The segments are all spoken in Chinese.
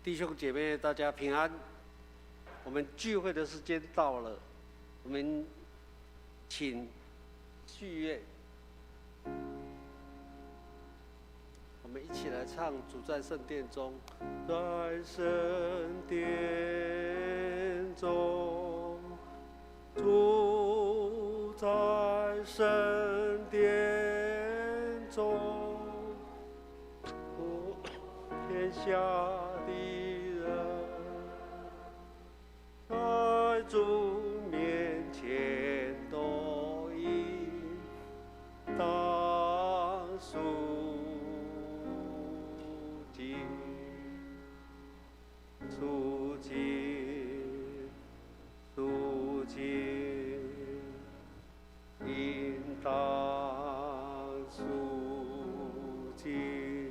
弟兄姐妹，大家平安。我们聚会的时间到了，我们请续乐，我们一起来唱《主在圣殿中》。在圣殿中，主在圣殿中，天下的人在主面前都应当肃静，肃静，肃静，应当肃静。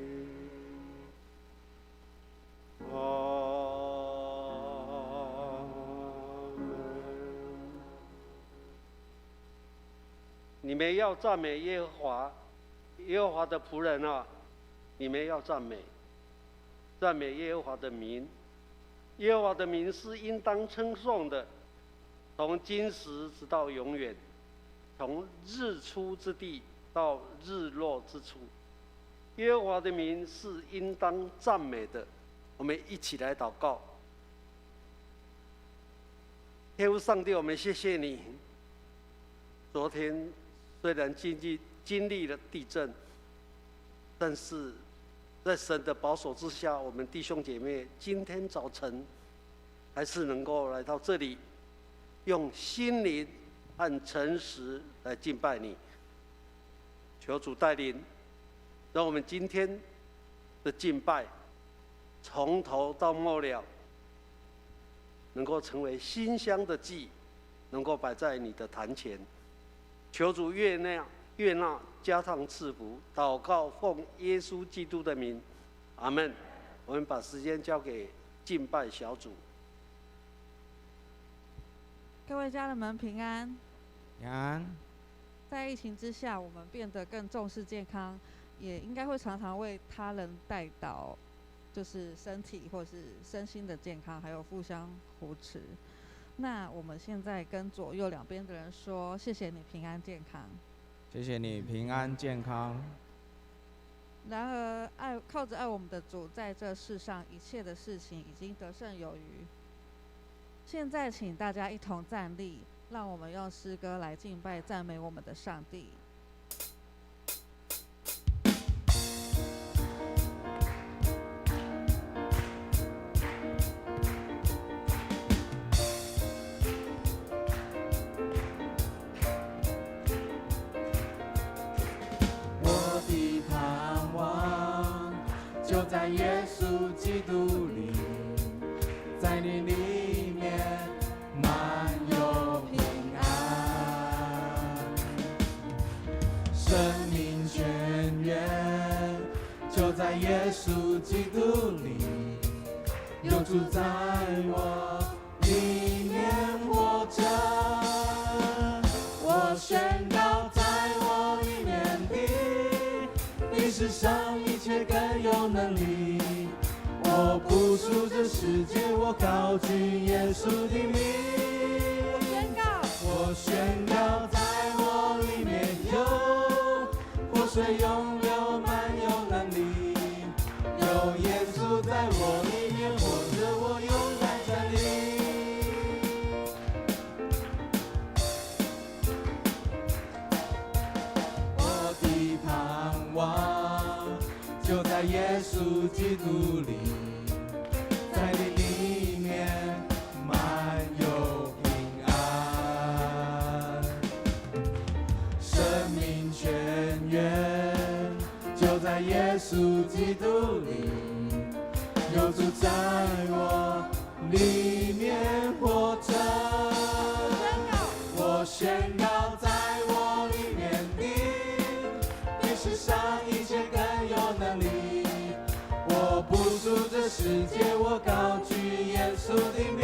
你们要赞美耶和华，耶和华的仆人啊，你们要赞美耶和华的名。耶和华的名是应当称颂的，从今时直到永远，从日出之地到日落之处。耶和华的名是应当赞美的。我们一起来祷告。天父上帝，我们谢谢你。昨天虽然经历了地震，但是在神的保守之下，我们弟兄姐妹今天早晨还是能够来到这里，用心灵和诚实来敬拜你。求主带领，让我们今天的敬拜从头到末了，能够成为馨香的祭，能够摆在你的坛前。求主悦纳，加上赐福。祷告奉耶稣基督的名，阿们。我们把时间交给敬拜小组。各位家人们平安。平安。在疫情之下，我们变得更重视健康，也应该会常常为他人代祷，就是身体或是身心的健康，还有互相扶持。那我们现在跟左右两边的人说：谢谢你平安健康。谢谢你平安健康。然而，靠着爱我们的主，在这世上一切的事情已经得胜有余。现在，请大家一同站立，让我们用诗歌来敬拜赞美我们的上帝。在耶稣基督里，在你里面满有平安，生命泉源就在耶稣基督里，有主在我里面活着，我宣告在我里面的，比世上一切更有能力。我不属这世界，我高举耶稣的名。我宣告在我里面有活水涌流，满有能力。有耶稣在我里面活着，我勇敢站立。我的盼望就在耶稣基督里，在你里面满有平安，生命泉源就在耶稣基督里，有主在我里面活着，我宣告在我里面的，比世上一切更有能力。我不属这世界，我高举耶稣的名。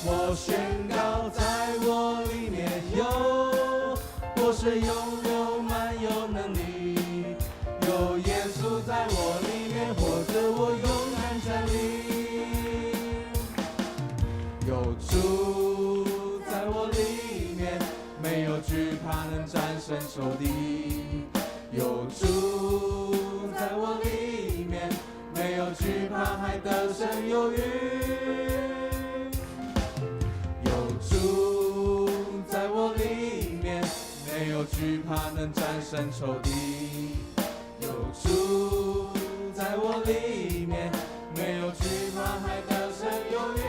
我宣告在我里面有活水涌流，满有能力。有耶稣在我里面活着，我勇敢主在我里面，没有惧怕能战胜仇敌。有主在我里面，没有惧怕还得胜有余。有主在我里面，没有惧怕能战胜仇敌。有主在我里面，没有惧怕还得胜有余。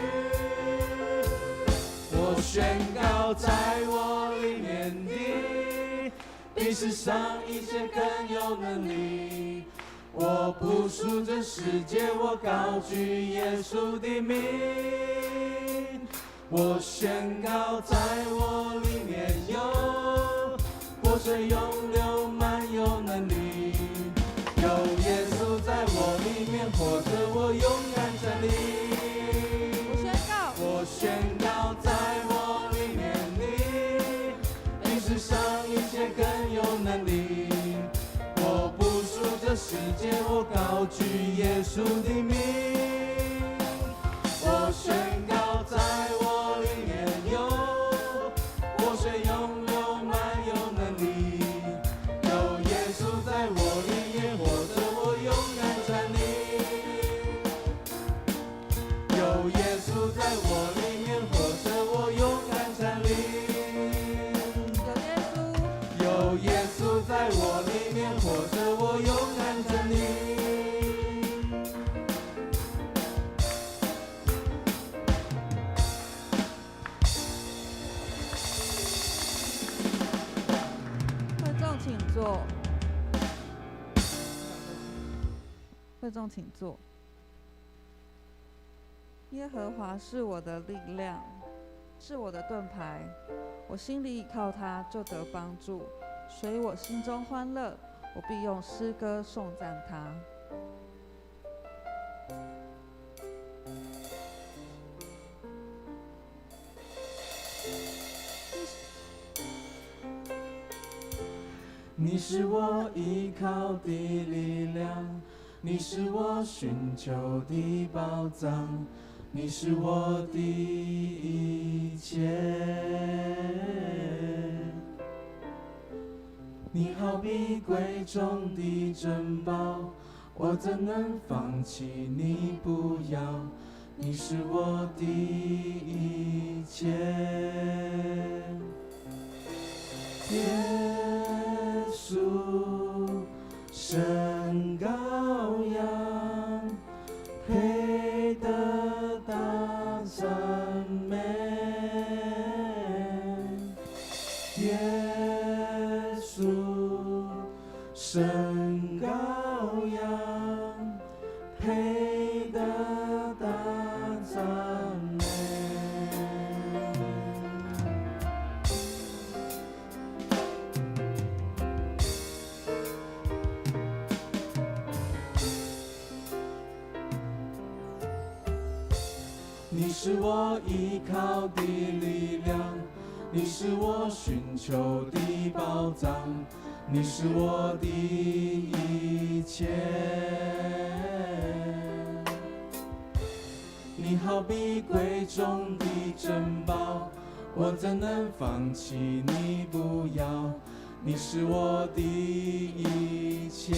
我宣告在我里面的，比世上一切更有能力。我不属这世界，我高举耶稣的名。我宣告在我里面有活水涌流，满有能力。有耶稣在我里面活着，我勇敢站立。我宣告在我里面的，比世上一切更有能力。我不属这世界，我高举耶稣的名。我宣告在我里面有活水涌流，满有能力。有耶稣在我里面活着，我勇敢站立。有耶稣在我里面活着，我勇敢站立。有耶稣在我里面活着，我勇敢站立。会众请坐。会众请坐。耶和华是我的力量，是我的盾牌，我心里倚靠他，就得帮助。所以我心中欢乐，我必用诗歌颂赞他。你是我依靠的力量，你是我寻求的宝藏，你是我的一切。你好比贵重的珍宝，我怎能放弃你不要？你是我的一切。耶稣，神羔羊，配得大赞美。耶稣，神羔羊，配得大赞美。你是我依靠的力量，你是我寻求的宝藏，你是我的一切。你好比贵重的珍宝，我怎能放弃你不要？你是我的一切。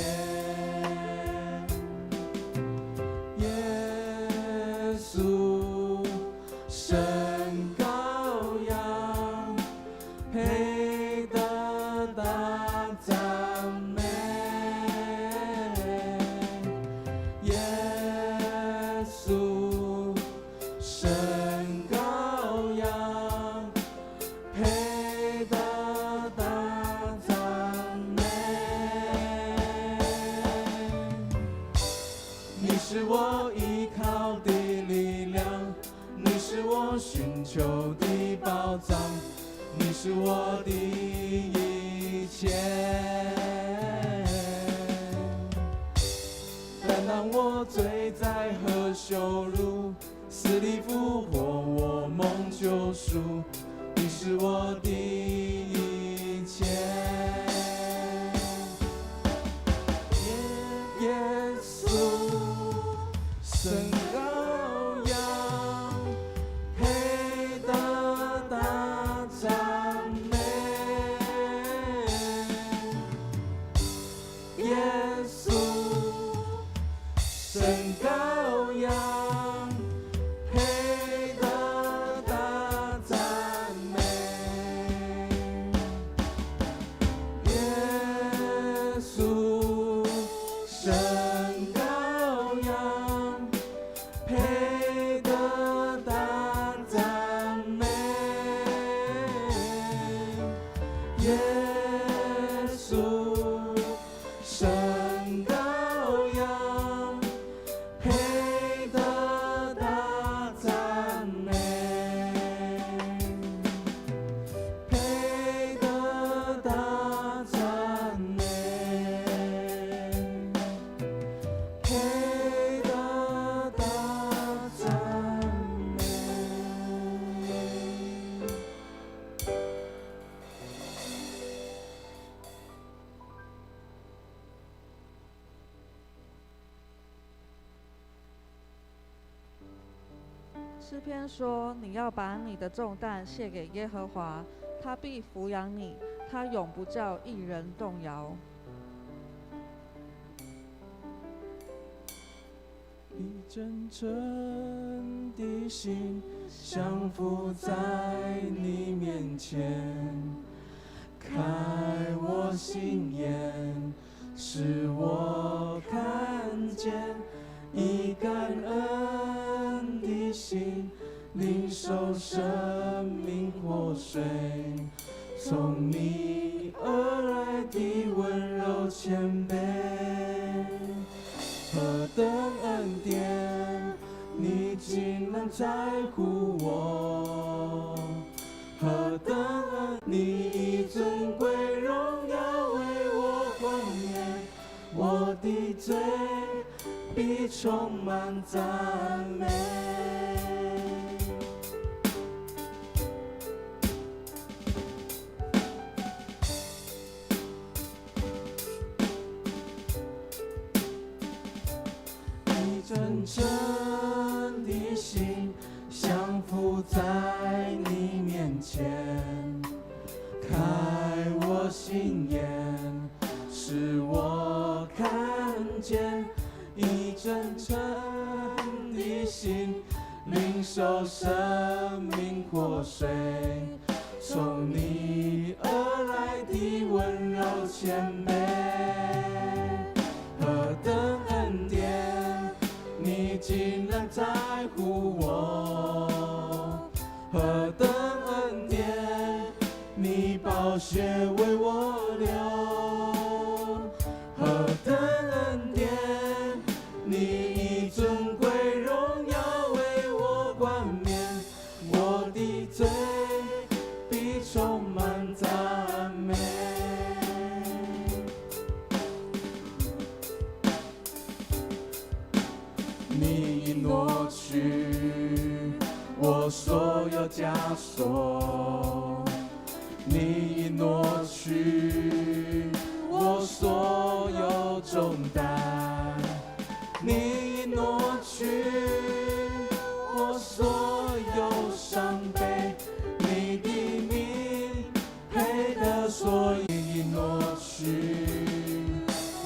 耶稣，神羔羊，配得大赞美。耶稣，神羔羊，配得大赞美。你是我依靠的力量，你是我寻求的宝藏，你是我的一切。但当我醉在和羞辱，死里复活，我蒙救赎，你是我的一切。耶稣，神羔羊，配神羔羊，配得大赞美。耶稣，神羔羊，配得大赞美。耶稣，神羔羊，配得大赞美，配得大赞美，配得大赞美。诗篇说：“你要把你的重担卸给耶和华，他必抚养你，他永不叫一人动摇。”以真诚的心降服在你面前，开我心眼，使我看见，以感恩的心领受生命活水，从你而来的温柔谦卑。何等恩典，你竟然在乎我！何等恩，你以尊贵荣耀为我冠冕，我的嘴必充满赞美。以真诚的心降服在你面前，开我心眼，使我看见，以真诚的心领受生命活水，从你而来的温柔谦卑。何等恩典，你竟然在乎我！何等恩典，你宝血为我流！何等恩典，你以尊贵荣耀为我冠冕，我的嘴必充满赞美。你挪去我所有枷锁，你挪去我所有重担，你挪去我所有伤悲，你的名配得所以你挪去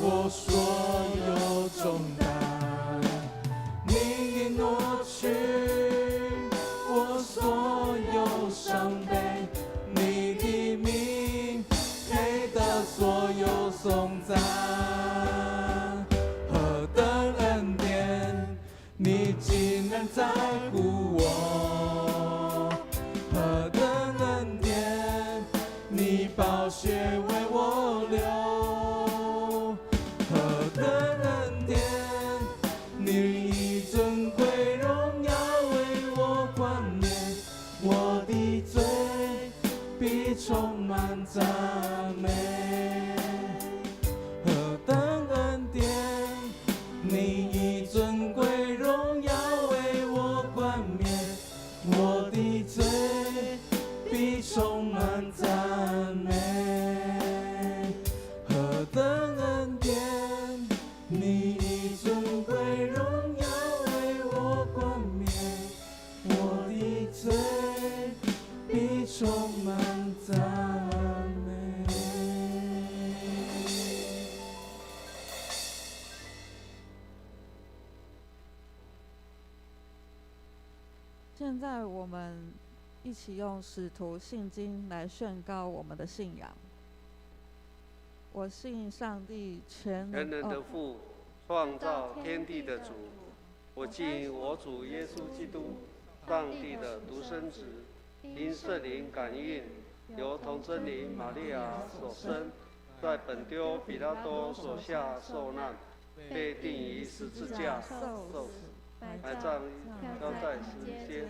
我所有重担。你挪去我所有伤悲，你的名配得所有颂赞。何等恩典，你竟然在乎我！何等恩典，你宝血为我流！何等恩典，你以尊贵荣耀为我冠冕，我的嘴必充满赞美。何等恩典，你以尊贵荣耀为我冠冕，我的嘴必充满赞美。何等恩典，你以尊贵荣耀为我冠冕，我的嘴必充满赞美。现在我们一起用使徒信经来宣告我们的信仰。我信上帝全人人的父，创造天地的主。我信我主耶稣基督，上帝的独生子，因圣灵感孕，由童真灵玛利亚所生，在本丢彼拉多手下受难，被钉于十字架受死，埋葬，飘在时间，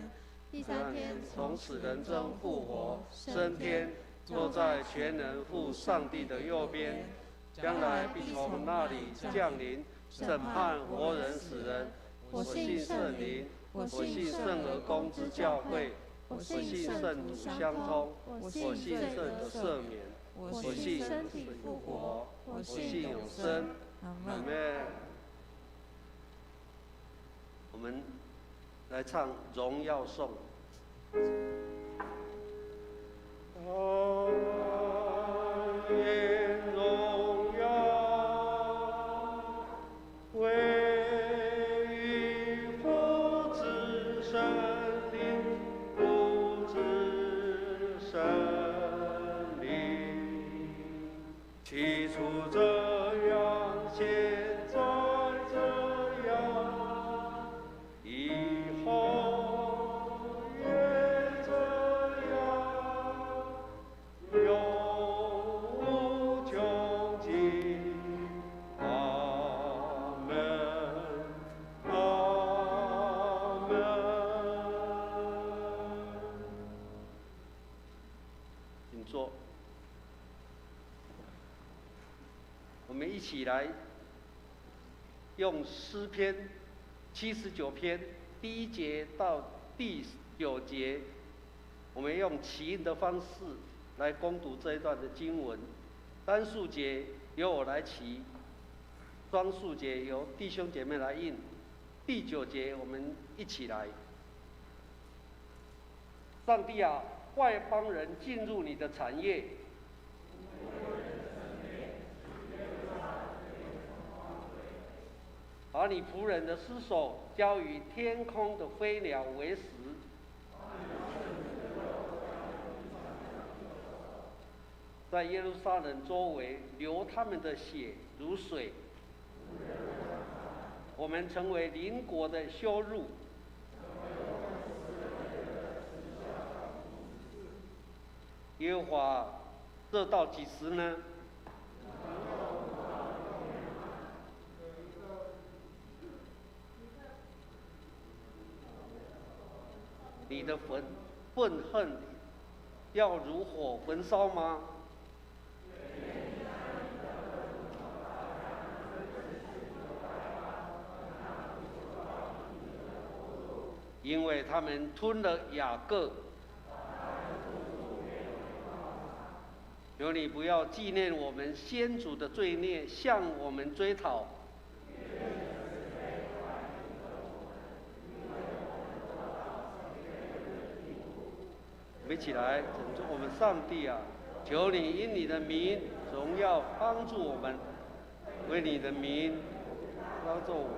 第三天从死人中复活，升天，坐在全能父上帝的右边，将来必从那里降临，审判活人死人。我信圣灵，我信圣而公之教会，我信圣徒相通，我信圣的赦免，我信身体复活，我信永生。阿们。我们来唱荣耀颂。愿荣耀归于父子圣灵，父子圣灵。起初这样，现在这样，以后也这样，永无穷尽。阿门，阿门。请坐。我们一起来用诗篇79篇第1节到第9节，我们用起印的方式来攻读这一段的经文。单数节由我来起，双数节由弟兄姐妹来印。第9节我们一起来。上帝啊，外邦人进入你的产业，把你仆人的尸首交于天空的飞鸟为食。在耶路撒冷周围流他们的血如水，我们成为邻国的羞辱。耶和华，这到几时呢？你的愤恨要如火焚烧吗？因为他们吞了雅各。求你不要纪念我们先祖的罪孽，向我们追讨。我们一起来拯救我们上帝啊！求你因你的名荣耀帮助我们，为你的名帮助我们，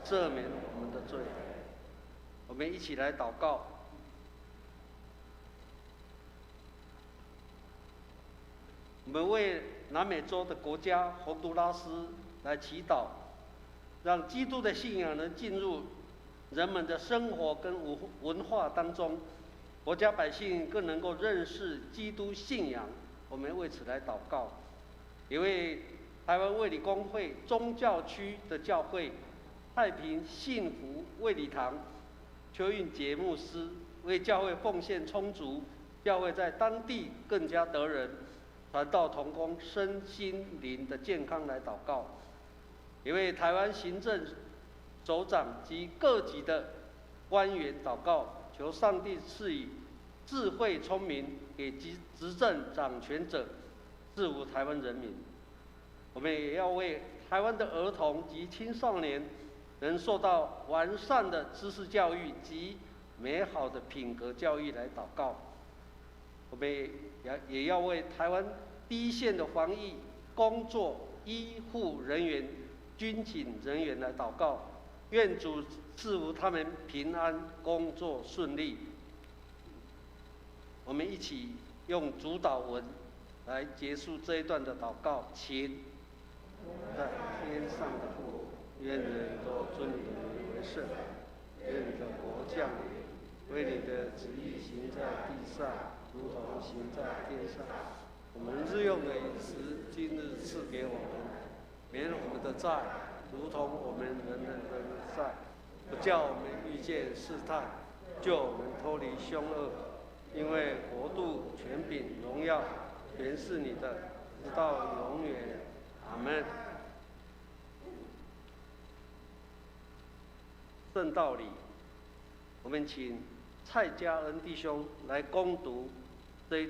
赦免我们的罪。我们一起来祷告。我们为南美洲的国家洪都拉斯来祈祷，让基督的信仰能进入人们的生活跟文化当中，国家百姓更能够认识基督信仰。我们为此来祷告，也为台湾卫理公会宗教区的教会太平幸福卫理堂邱运杰牧师为教会奉献充足，教会在当地更加得人，传道同工身心灵的健康来祷告，也为台湾行政首长及各级的官员祷告，求上帝赐予智慧聪明给执政掌权者，赐福台湾人民。我们也要为台湾的儿童及青少年能受到完善的知识教育及美好的品格教育来祷告。我们也要为台湾第一线的防疫工作医护人员、军警人员来祷告，愿主赐福他们平安，工作顺利。我们一起用主祷文来结束这一段的祷告，请。在天上的父，愿人都尊你的名为圣，愿你的国降临，为你的旨意行在地上，如同行在天上。我们日用的饮食，今日赐给我们，免我们的债，如同我们人的债，不叫我们遇见试探，救我们脱离凶恶。因为国度、权柄、荣耀，全是你的，直到永远。阿们。圣道里，我们请蔡家恩弟兄来攻读这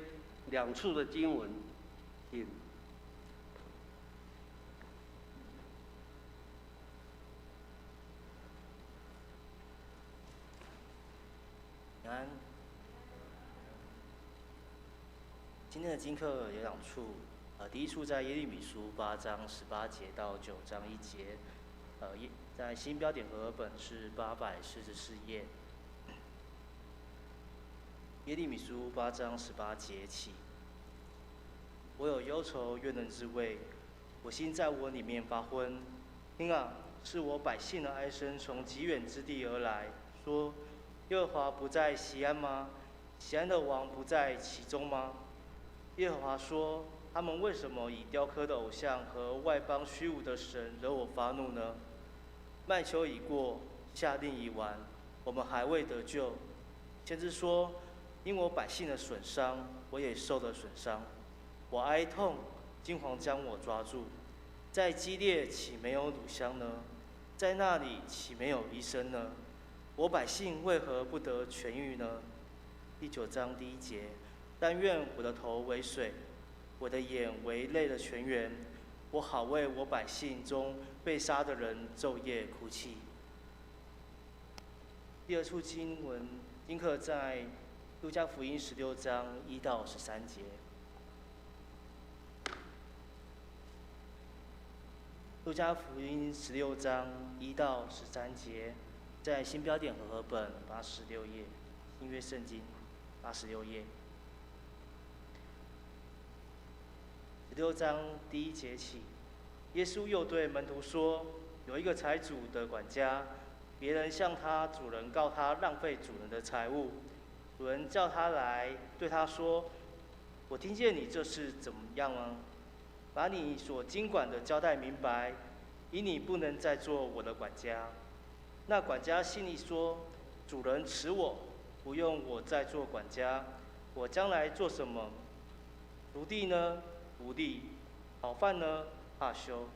2处的经文，请。平安。今天的经课有2处，第一处在耶利米书8章18节到9章1节，在新标点和合本是844页。耶利米书8章18节起，我有忧愁怨人之味，我心在我里面发昏。听啊，是我百姓的哀声从极远之地而来，说：耶和华不在锡安吗？锡安的王不在其中吗？耶和华说：他们为什么以雕刻的偶像和外邦虚无的神惹我发怒呢？麦秋已过，夏令已完，我们还未得救。先知说：因我百姓的损伤，我也受了损伤。我哀痛，惊惶将我抓住。在基列岂没有乳香呢？在那里岂没有医生呢？我百姓为何不得痊愈呢？第9章第1节。但愿我的头为水，我的眼为泪的泉源，我好为我百姓中被杀的人昼夜哭泣。第2处经文经课在路加福音16章1到13节。路加福音16章1到13节，在新标点和合本86页，新约圣经86页。16章第1节起，耶稣又对门徒说：有一个财主的管家，别人向他主人告他浪费主人的财物，主人叫他来，对他说：我听见你这事怎么样吗？把你所经管的交代明白，以你不能再做我的管家。那管家心里说：主人辞我，不用我再做管家，我将来做什么？奴隶呢？无力，好饭呢？怕羞。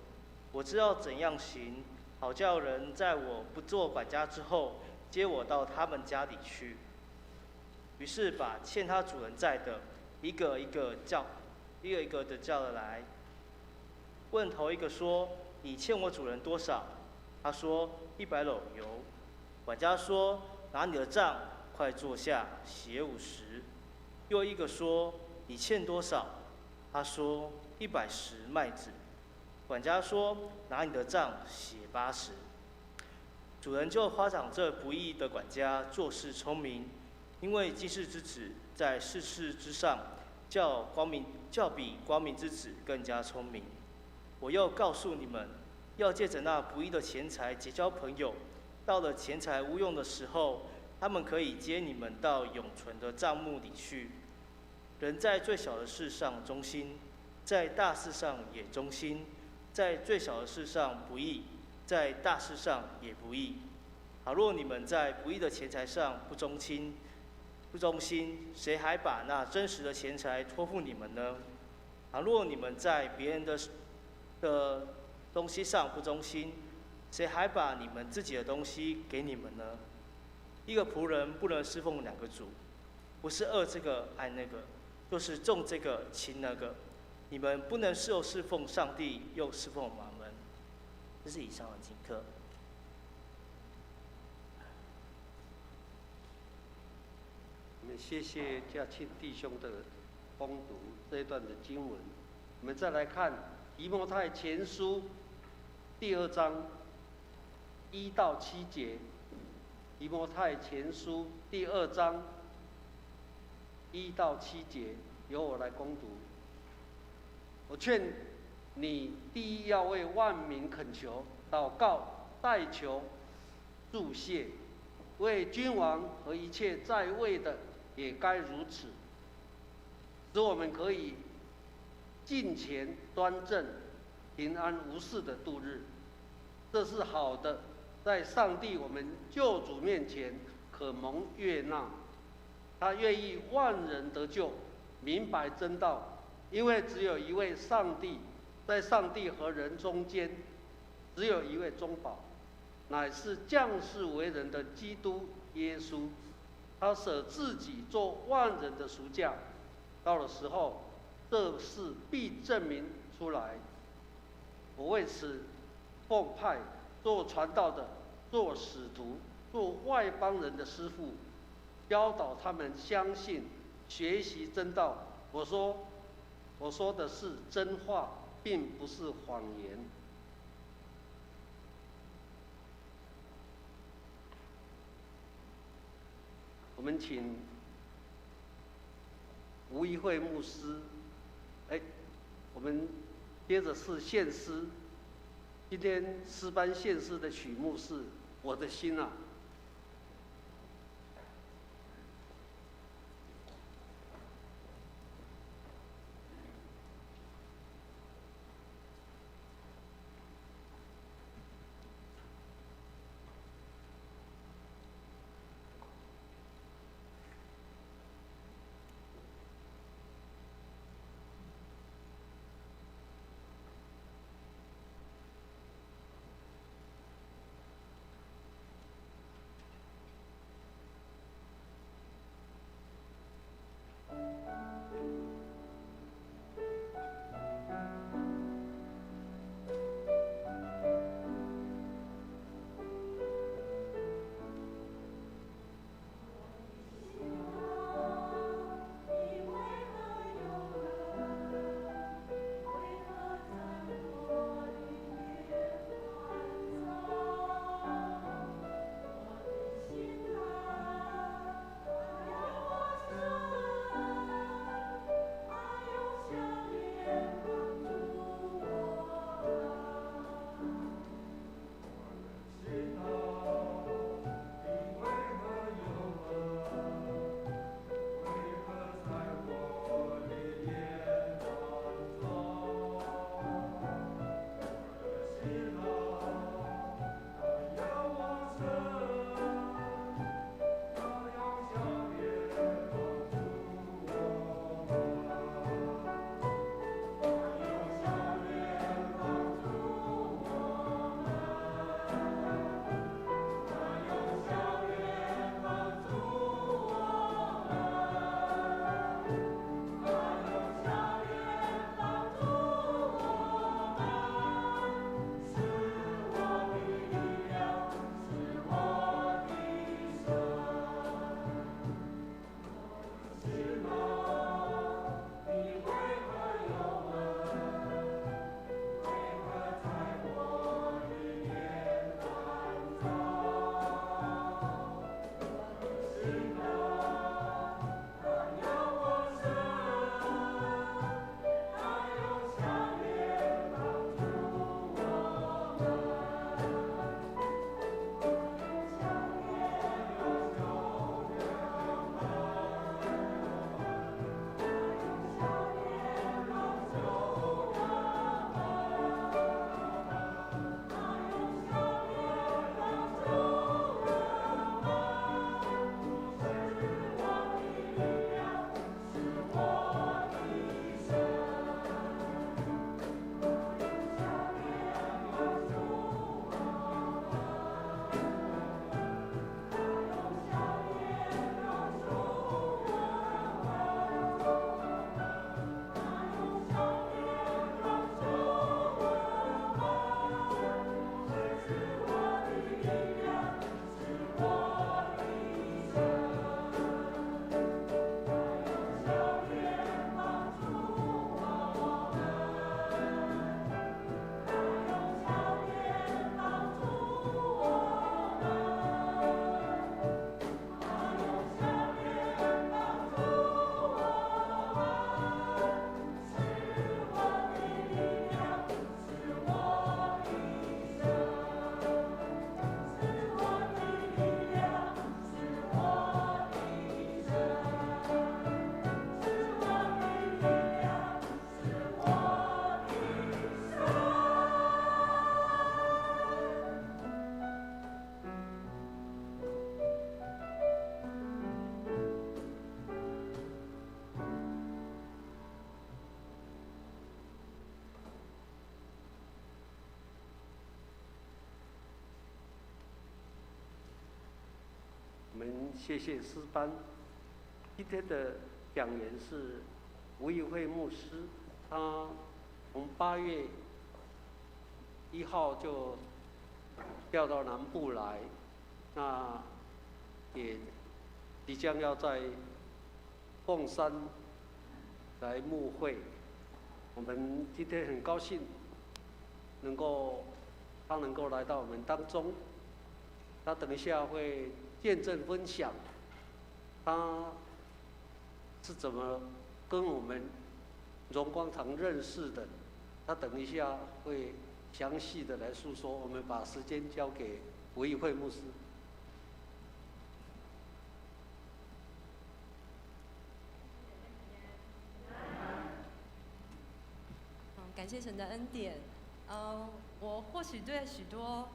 我知道怎样行，好叫人在我不做管家之后，接我到他们家里去。于是把欠他主人债的，一个一个的叫了来。问头一个说：你欠我主人多少？他说：100篓油。管家说：拿你的账，快坐下，写50。又一个说：你欠多少？他说：110麦子。管家说：拿你的账，写80。主人就夸奖这不义的管家做事聪明，因为记事之子在世事之上，较比光明之子更加聪明。我又告诉你们，要借着那不义的钱财结交朋友，到了钱财无用的时候，他们可以接你们到永存的帐幕里去。人在最小的事上忠心，在大事上也忠心；在最小的事上不义，在大事上也不义。倘若你们在不义的钱财上不忠心，谁还把那真实的钱财托付你们呢？倘若你们在别人的东西上不忠心，谁还把你们自己的东西给你们呢？一个仆人不能侍奉2个主，不是恶这个爱那个，就是重这个轻那个。你们不能又侍奉上帝，又侍奉马门。这是以上的经课。我们谢谢嘉庆弟兄的攻读这一段的经文。我们再来看提摩太前书第2章1到7节，提摩太前书第2章1到7节，由我来攻读。我劝你第一要为万民恳求、祷告、代求、祝谢，为君王和一切在位的也该如此，使我们可以敬虔端正、平安无事的度日。这是好的，在上帝我们救主面前可蒙悦纳。他愿意万人得救，明白真道，因为只有一位上帝，在上帝和人中间，只有一位中保，乃是降世为人的基督耶稣。他舍自己做万人的赎价，到了时候，这事必证明出来。我为此奉派做传道的，做使徒，做外邦人的师傅，教导他们相信、学习真道。我说的是真话，并不是谎言。我们请吴一慧牧师，我们接着是献诗。今天诗班献诗的曲目是《我的心啊》。我们谢谢诗班。今天的讲员是吴义慧牧师，他从8月1号就调到南部来，那也即将要在凤山来牧会。我们今天很高兴他能够来到我们当中，他等一下会见证分享他是怎么跟我们荣光堂认识的，他等一下会详细的来诉说。我们把时间交给吴义慧牧师。感谢神的恩典。我或许对许多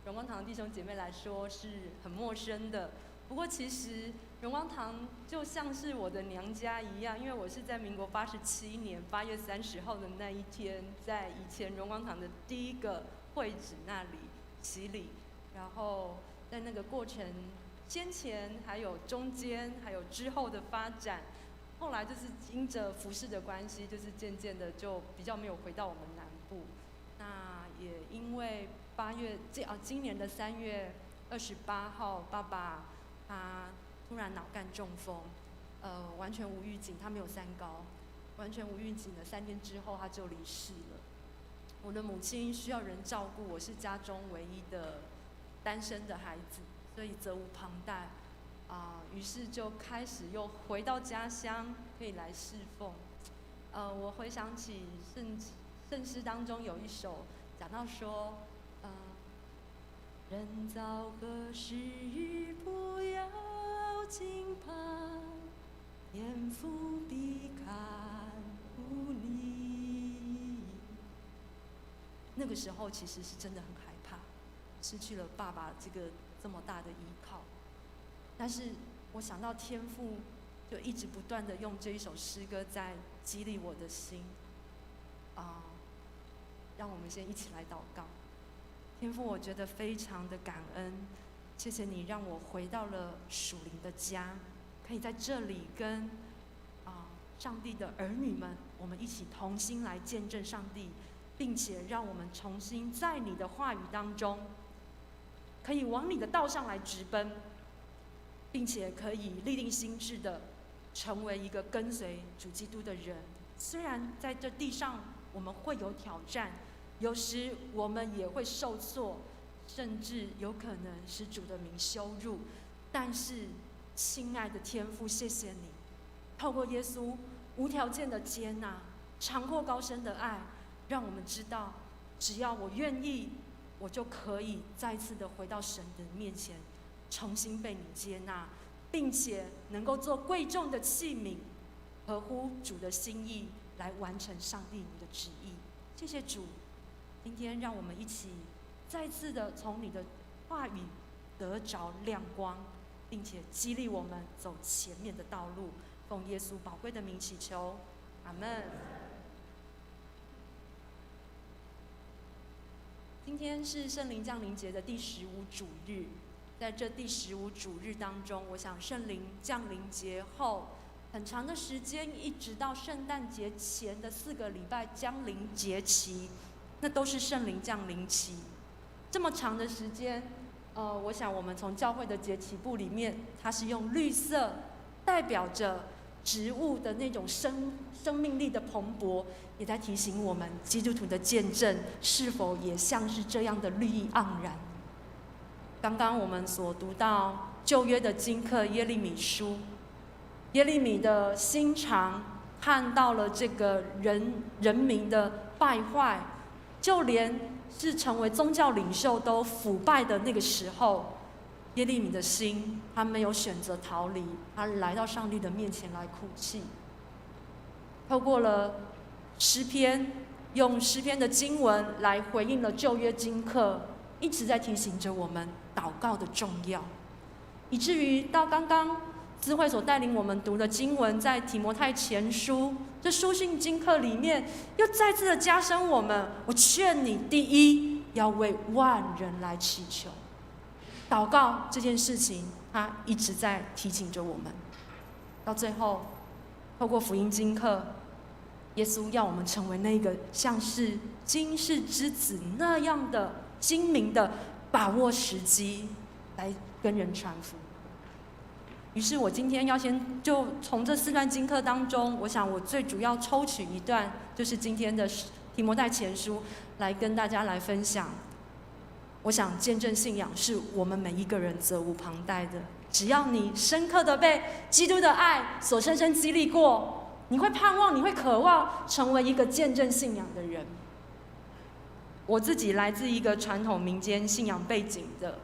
荣光堂弟兄姐妹来说是很陌生的，不过其实荣光堂就像是我的娘家一样，因为我是在民国87年8月30号的那一天，在以前荣光堂的第一个会址那里洗礼，然后在那个过程先前还有中间还有之后的发展，后来就是因着服事的关系，就是渐渐的就比较没有回到我们南部。那也因为今年的3月28号，爸爸他突然脑干中风，完全无预警，他没有3高，完全无预警的3天之后他就离世了。我的母亲需要人照顾，我是家中唯一的单身的孩子，所以责无旁贷。于是就开始又回到家乡，可以来侍奉。我回想起圣诗当中有一首讲到说，人遭何事不要惊怕，天父必看顾你。那个时候其实是真的很害怕，失去了爸爸这么大的依靠。但是我想到天父就一直不断的用这一首诗歌在激励我的心，让我们先一起来祷告。天父，我觉得非常的感恩，谢谢你让我回到了属灵的家，可以在这里跟上帝的儿女们，我们一起同心来见证上帝，并且让我们重新在你的话语当中，可以往你的道上来直奔，并且可以立定心志的成为一个跟随主基督的人。虽然在这地上我们会有挑战，有时我们也会受挫，甚至有可能使主的名羞辱，但是亲爱的天父，谢谢你透过耶稣无条件的接纳，长阔高深的爱，让我们知道只要我愿意，我就可以再次的回到神的面前，重新被你接纳，并且能够做贵重的器皿，合乎主的心意来完成上帝你的旨意。谢谢主，今天让我们一起再次的从你的话语得着亮光，并且激励我们走前面的道路。奉耶稣宝贵的名祈求，阿们。今天是圣灵降临节的第15主日，在这第15主日当中，我想圣灵降临节后很长的时间，一直到圣诞节前的4个礼拜将临节期，那都是圣灵降临期。这么长的时间，我想我们从教会的节期簿里面，它是用绿色代表着植物的那种生命力的蓬勃，也在提醒我们基督徒的见证是否也像是这样的绿意盎然。刚刚我们所读到旧约的经课耶利米书，耶利米的心肠看到了这个人民的败坏，就连是成为宗教领袖都腐败的那个时候，耶利米的心，他没有选择逃离，他来到上帝的面前来哭泣。透过了诗篇，用诗篇的经文来回应了旧约经课，一直在提醒着我们祷告的重要，以至于到刚刚资会所带领我们读的经文，在提摩太前书这书信经课里面，又再次的加深我们：我劝你，第一要为万人来祈求。祷告这件事情，它一直在提醒着我们。到最后，透过福音经课，耶稣要我们成为那个像是经世之子那样的精明的把握时机，来跟人传福音。于是我今天要先就从这4段经课当中，我想我最主要抽取一段，就是今天的提摩太前书，来跟大家来分享。我想见证信仰是我们每一个人责无旁贷的，只要你深刻的被基督的爱所深深激励过，你会盼望，你会渴望成为一个见证信仰的人。我自己来自一个传统民间信仰背景的，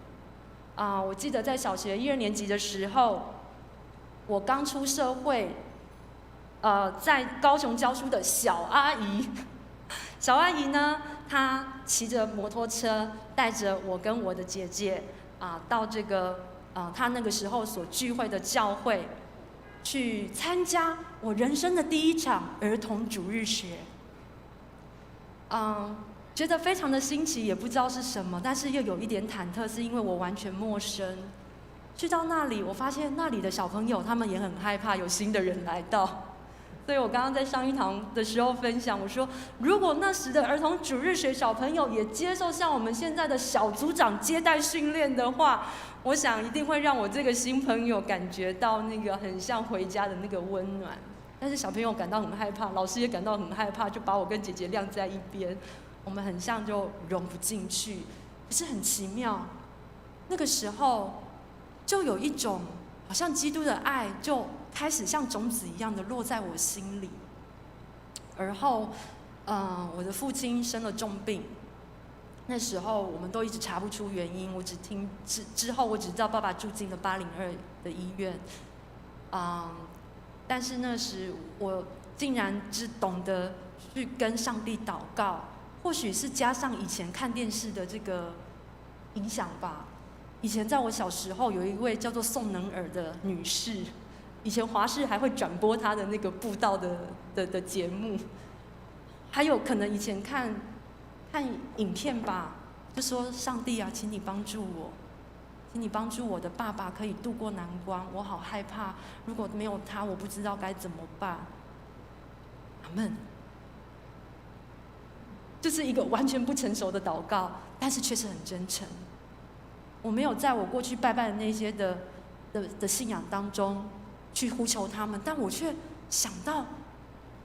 我记得在小学1、2年级的时候，我刚出社会，在高雄教书的小阿姨，小阿姨呢，她骑着摩托车，带着我跟我的姐姐到这个她那个时候所聚会的教会，去参加我人生的第1场儿童主日学。觉得非常的新奇，也不知道是什么，但是又有一点忐忑，是因为我完全陌生。去到那里，我发现那里的小朋友他们也很害怕有新的人来到，所以我刚刚在上一堂的时候分享，我说如果那时的儿童主日学小朋友也接受像我们现在的小组长接待训练的话，我想一定会让我这个新朋友感觉到那个很像回家的那个温暖。但是小朋友感到很害怕，老师也感到很害怕，就把我跟姐姐晾在一边，我们很像就融不进去。可是很奇妙，那个时候就有一种好像基督的爱就开始像种子一样的落在我心里。而后，我的父亲生了重病，那时候我们都一直查不出原因，我只听之后我只知道爸爸住进了802的医院，但是那时我竟然只懂得去跟上帝祷告，或许是加上以前看电视的这个影响吧。以前在我小时候，有一位叫做宋能尔的女士，以前华视还会转播她的那个布道的节目，还有可能以前看影片吧，就说上帝啊，请你帮助我，请你帮助我的爸爸可以度过难关，我好害怕，如果没有他，我不知道该怎么办。阿们。就是一个完全不成熟的祷告，但是却是很真诚。我没有在我过去拜拜的那些的信仰当中去呼求他们，但我却想到，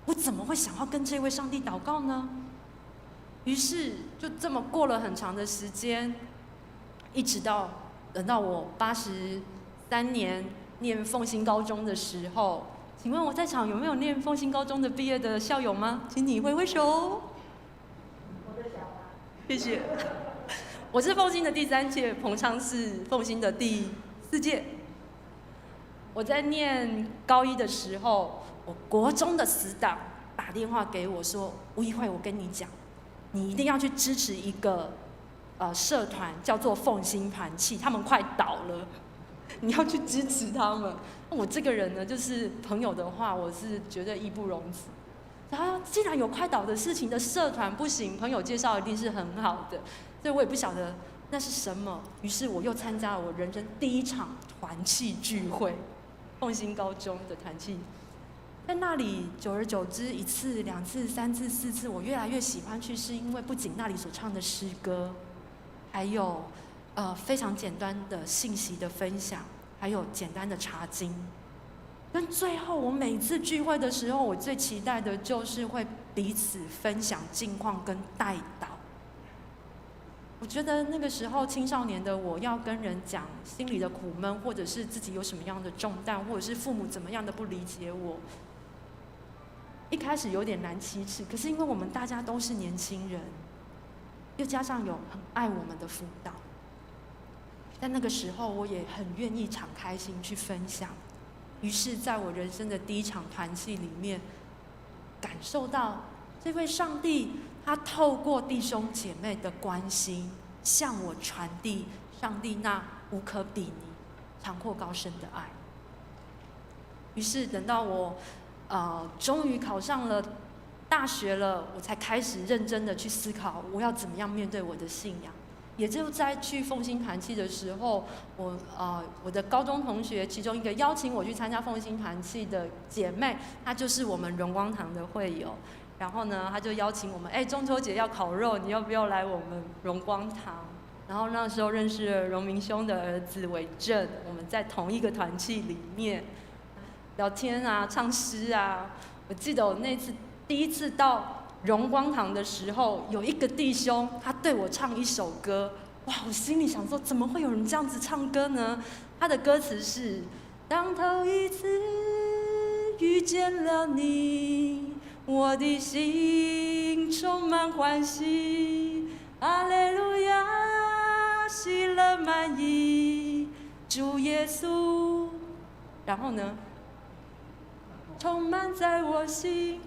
我怎么会想要跟这位上帝祷告呢？于是就这么过了很长的时间，一直等到我83年念凤新高中的时候，请问我在场有没有念凤新高中的毕业的校友吗？请你挥挥手。谢谢。我是凤新的第3届，彭昌是凤新的第4届。我在念高1的时候，我国中的死党打电话给我说：“吴怡慧，我跟你讲，你一定要去支持一个社团，叫做凤新团契，他们快倒了，你要去支持他们。”我这个人呢，就是朋友的话，我是绝对义不容辞。然后既然有快倒的事情的社团不行，朋友介绍一定是很好的，所以我也不晓得那是什么。于是我又参加了我人生第1场团契聚会，凤新高中的团契。在那里，久而久之，1次、2次、3次、4次，我越来越喜欢去，是因为不仅那里所唱的诗歌，还有非常简单的信息的分享，还有简单的查经。跟最后，我每次聚会的时候，我最期待的就是会彼此分享近况跟代祷。我觉得那个时候青少年的我要跟人讲心里的苦闷，或者是自己有什么样的重担，或者是父母怎么样的不理解我，一开始有点难启齿。可是因为我们大家都是年轻人，又加上有很爱我们的辅导，在那个时候我也很愿意敞开心去分享。于是在我人生的第1场团契里面，感受到这位上帝他透过弟兄姐妹的关心，向我传递上帝那无可比拟、长阔高深的爱。于是等到我终于考上了大学了，我才开始认真的去思考我要怎么样面对我的信仰。也就在去奉新团契的时候，我的高中同学其中一个邀请我去参加奉新团契的姐妹，她就是我们荣光堂的会友。然后呢，她就邀请我们，中秋节要烤肉，你要不要来我们荣光堂？然后那时候认识了荣明兄的儿子伟正，我们在同一个团契里面聊天啊，唱诗啊。我记得我那次第一次到荣光堂的时候，有一个弟兄他对我唱一首歌，哇！我心里想说，怎么会有人这样子唱歌呢？他的歌词是：当头一次遇见了你，我的心充满欢喜，哈利路亚，喜乐满溢，主耶稣。然后呢，充满在我心。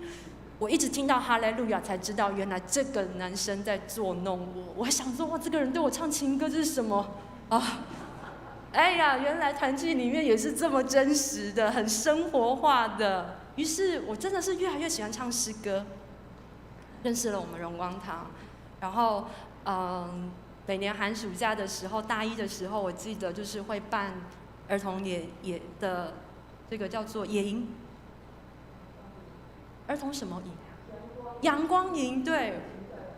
我一直听到哈利路亚，才知道原来这个男生在捉弄我。我还想说，哇，这个人对我唱情歌，这是什么啊？哎呀，原来团契里面也是这么真实的，很生活化的。于是我真的是越来越喜欢唱诗歌，认识了我们荣光堂。然后，每年寒暑假的时候，大一的时候，我记得就是会办儿童野的这个叫做野营。儿童什么营？阳光营。对，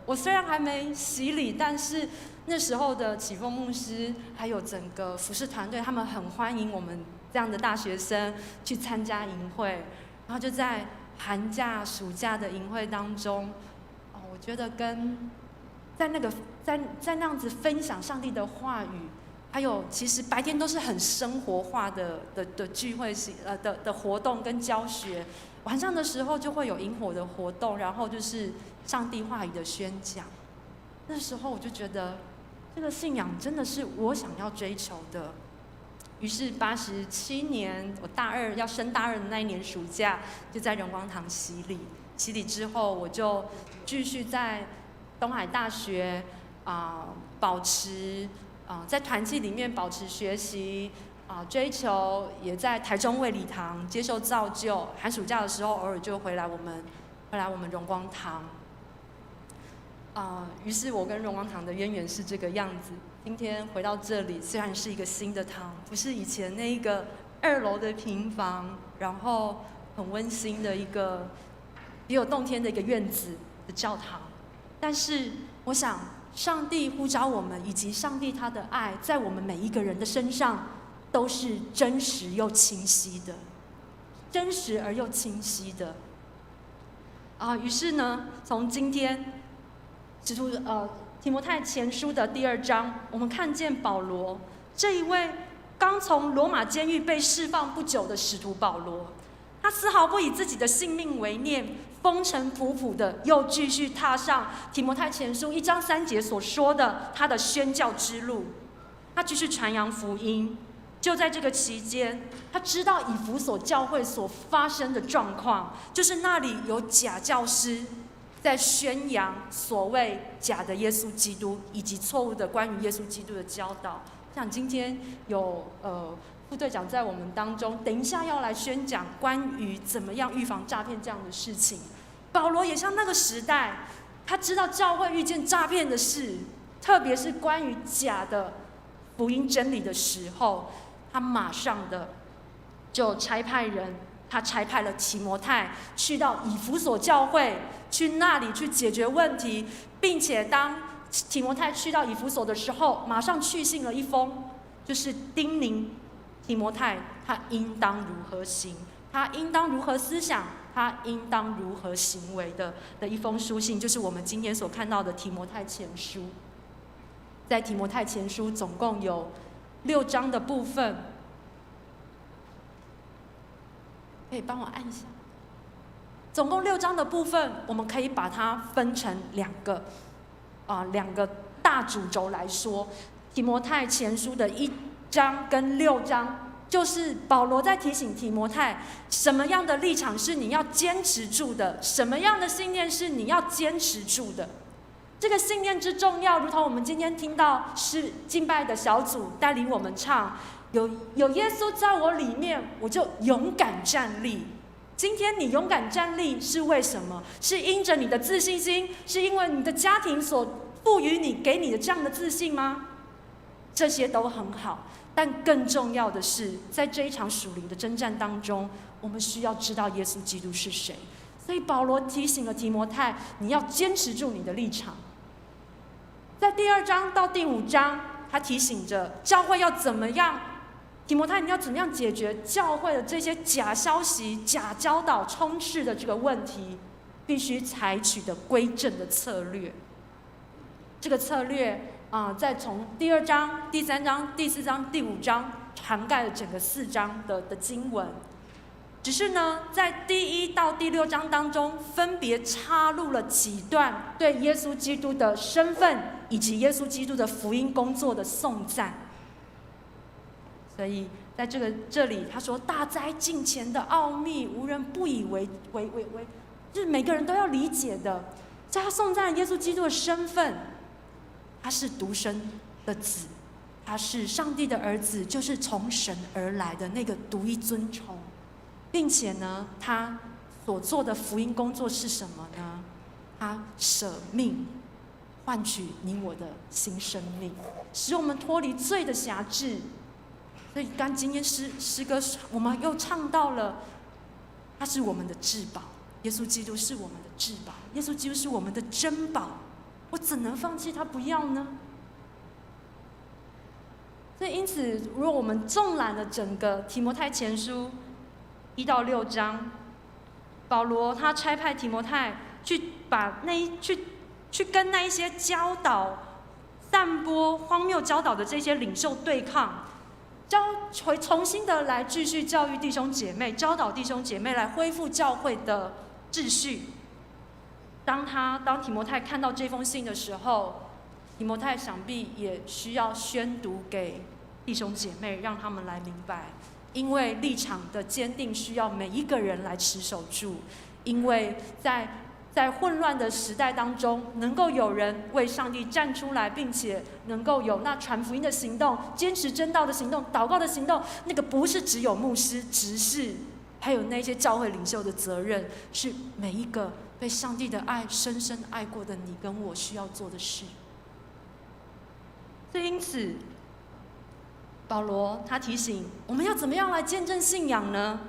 我虽然还没洗礼，但是那时候的启丰牧师还有整个服侍团队，他们很欢迎我们这样的大学生去参加营会。然后就在寒假、暑假的营会当中，我觉得在那样子分享上帝的话语，还有其实白天都是很生活化的聚会的活动跟教学。晚上的时候就会有萤火的活动，然后就是上帝话语的宣讲。那时候我就觉得，这个信仰真的是我想要追求的。于是87年，我大二要升大二的那一年暑假，就在荣光堂洗礼。洗礼之后，我就继续在东海大学保持在团契里面保持学习。追求，也在台中卫理堂接受造就。寒暑假的时候，偶尔就回来我们荣光堂。于是我跟荣光堂的渊源是这个样子。今天回到这里，虽然是一个新的堂，不是以前那一个2楼的平房，然后很温馨的一个别有洞天的一个院子的教堂，但是我想，上帝呼召我们，以及上帝他的爱，在我们每一个人的身上。都是真实又清晰的，真实而又清晰的。于是呢，从今天提摩太前书的第2章，我们看见保罗这一位刚从罗马监狱被释放不久的使徒保罗，他丝毫不以自己的性命为念，风尘仆仆的又继续踏上提摩太前书1章3节所说的他的宣教之路，他继续传扬福音。就在这个期间，他知道以弗所教会所发生的状况，就是那里有假教师在宣扬所谓假的耶稣基督，以及错误的关于耶稣基督的教导。像今天有副队长在我们当中，等一下要来宣讲关于怎么样预防诈骗这样的事情。保罗也像那个时代，他知道教会遇见诈骗的事，特别是关于假的福音真理的时候。他马上的就差派人，他差派了提摩太去到以弗所教会，去那里去解决问题，并且当提摩太去到以弗所的时候，马上去信了一封，就是叮咛提摩太他应当如何行，他应当如何思想，他应当如何行为的一封书信，就是我们今天所看到的提摩太前书。在提摩太前书总共有6章的部分，可以帮我按一下。总共6章的部分，我们可以把它分成2个大主轴来说。提摩太前书的1章跟6章，就是保罗在提醒提摩太，什么样的立场是你要坚持住的，什么样的信念是你要坚持住的。这个信念之重要，如同我们今天听到是敬拜的小组带领我们唱，有耶稣在我里面，我就勇敢站立。今天你勇敢站立是为什么？是因着你的自信心，是因为你的家庭所赋予你、给你的这样的自信吗？这些都很好，但更重要的是，在这一场属灵的征战当中，我们需要知道耶稣基督是谁。所以保罗提醒了提摩太，你要坚持住你的立场。在第2章到第5章，他提醒着教会要怎么样，提摩太你要怎么样解决教会的这些假消息、假教导充斥的这个问题，必须采取的归正的策略。这个策略再从第2章、第3章、第4章、第5章涵盖了整个4章的经文。只是呢，在第1到第6章当中，分别插入了几段对耶稣基督的身份以及耶稣基督的福音工作的颂赞。所以在这里，他说：“大灾近前的奥秘，无人不以为，就是每个人都要理解的。”在他颂赞耶稣基督的身份，他是独生的子，他是上帝的儿子，就是从神而来的那个独一尊崇。并且呢，他所做的福音工作是什么呢？他舍命换取你我的新生命，使我们脱离罪的辖制。所以刚今天诗歌我们又唱到了，他是我们的至宝，耶稣基督是我们的至宝，耶稣基督是我们的珍宝，我怎能放弃他不要呢？所以因此，如果我们纵览了整个提摩太前书1到6章，保罗他差派提摩太去跟那一些教导、散播荒谬教导的这些领袖对抗，重新的来继续教育弟兄姐妹，教导弟兄姐妹来恢复教会的秩序。当提摩太看到这封信的时候，提摩太想必也需要宣读给弟兄姐妹，让他们来明白。因为立场的坚定需要每一个人来持守住，因为在混乱的时代当中，能够有人为上帝站出来，并且能够有那传福音的行动、坚持真道的行动、祷告的行动，那个不是只有牧师、执事，还有那些教会领袖的责任，是每一个被上帝的爱深深爱过的你跟我需要做的事。所以因此，保罗他提醒我们要怎么样来见证信仰呢？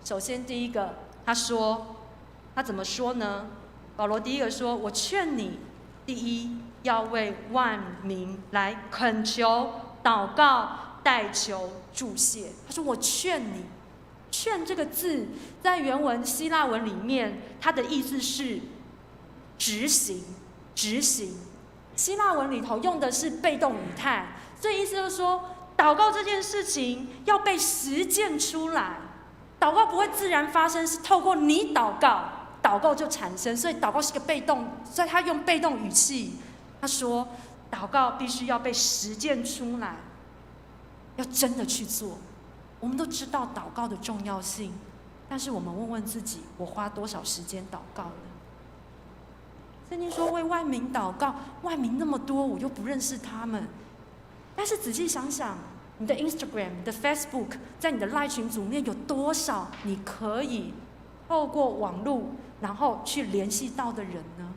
首先第一个，他怎么说呢？保罗第一个说：“我劝你，第一要为万民来恳求、祷告、代求、祝谢。”他说：“我劝你。”劝这个字在原文希腊文里面，它的意思是执行。希腊文里头用的是被动语态，这意思就是说，祷告这件事情要被实践出来，祷告不会自然发生，是透过你祷告就产生，所以祷告是个被动，所以他用被动语气，他说祷告必须要被实践出来，要真的去做。我们都知道祷告的重要性，但是我们问问自己，我花多少时间祷告呢？圣经说为万民祷告，万民那么多，我又不认识他们。但是仔细想想，你的 Instagram、你的 Facebook， 在你的 LINE 群组里面有多少你可以透过网络然后去联系到的人呢？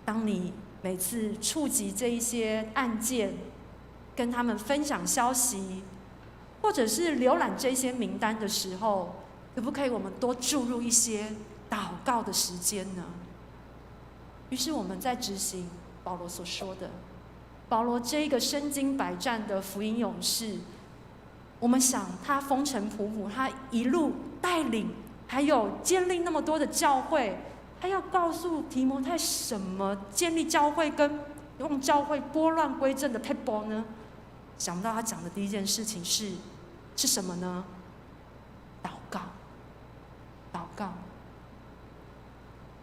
当你每次触及这一些案件，跟他们分享消息，或者是浏览这些名单的时候，可不可以我们多注入一些祷告的时间呢？于是我们在执行保罗所说的，保罗这个身经百战的福音勇士，我们想他风尘仆仆，他一路带领，还有建立那么多的教会，他要告诉提摩太什么建立教会跟用教会拨乱归正的撇步呢？想不到他讲的第一件事情是什么呢？祷告。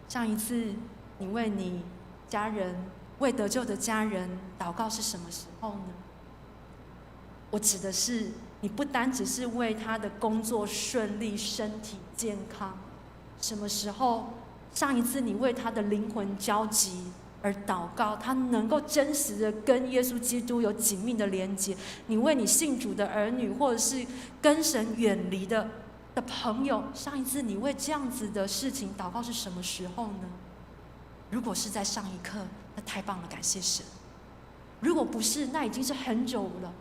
上一次你为你家人、未得救的家人祷告是什么时候呢？我指的是你不单只是为他的工作顺利、身体健康，什么时候上一次你为他的灵魂交集而祷告，他能够真实的跟耶稣基督有紧密的连结？你为你信主的儿女，或者是跟神远离的朋友，上一次你为这样子的事情祷告是什么时候呢？如果是在上一刻，那太棒了，感谢神；如果不是，那已经是很久了，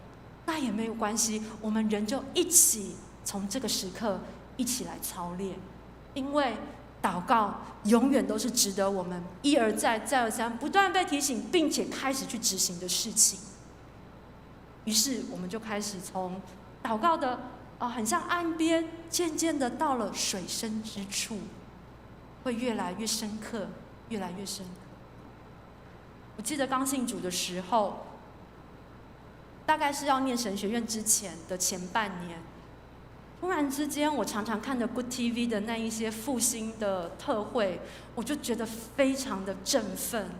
那也没有关系，我们人就一起从这个时刻一起来操练，因为祷告永远都是值得我们一而再再而三不断被提醒，并且开始去执行的事情。于是我们就开始从祷告的很像岸边，渐渐的到了水深之处，会越来越深刻，越来越深刻。我记得刚信主的时候，大概是要念神学院之前的前半年，突然之间，我常常看的 Good TV 的那一些复兴的特会，我就觉得非常的振奋。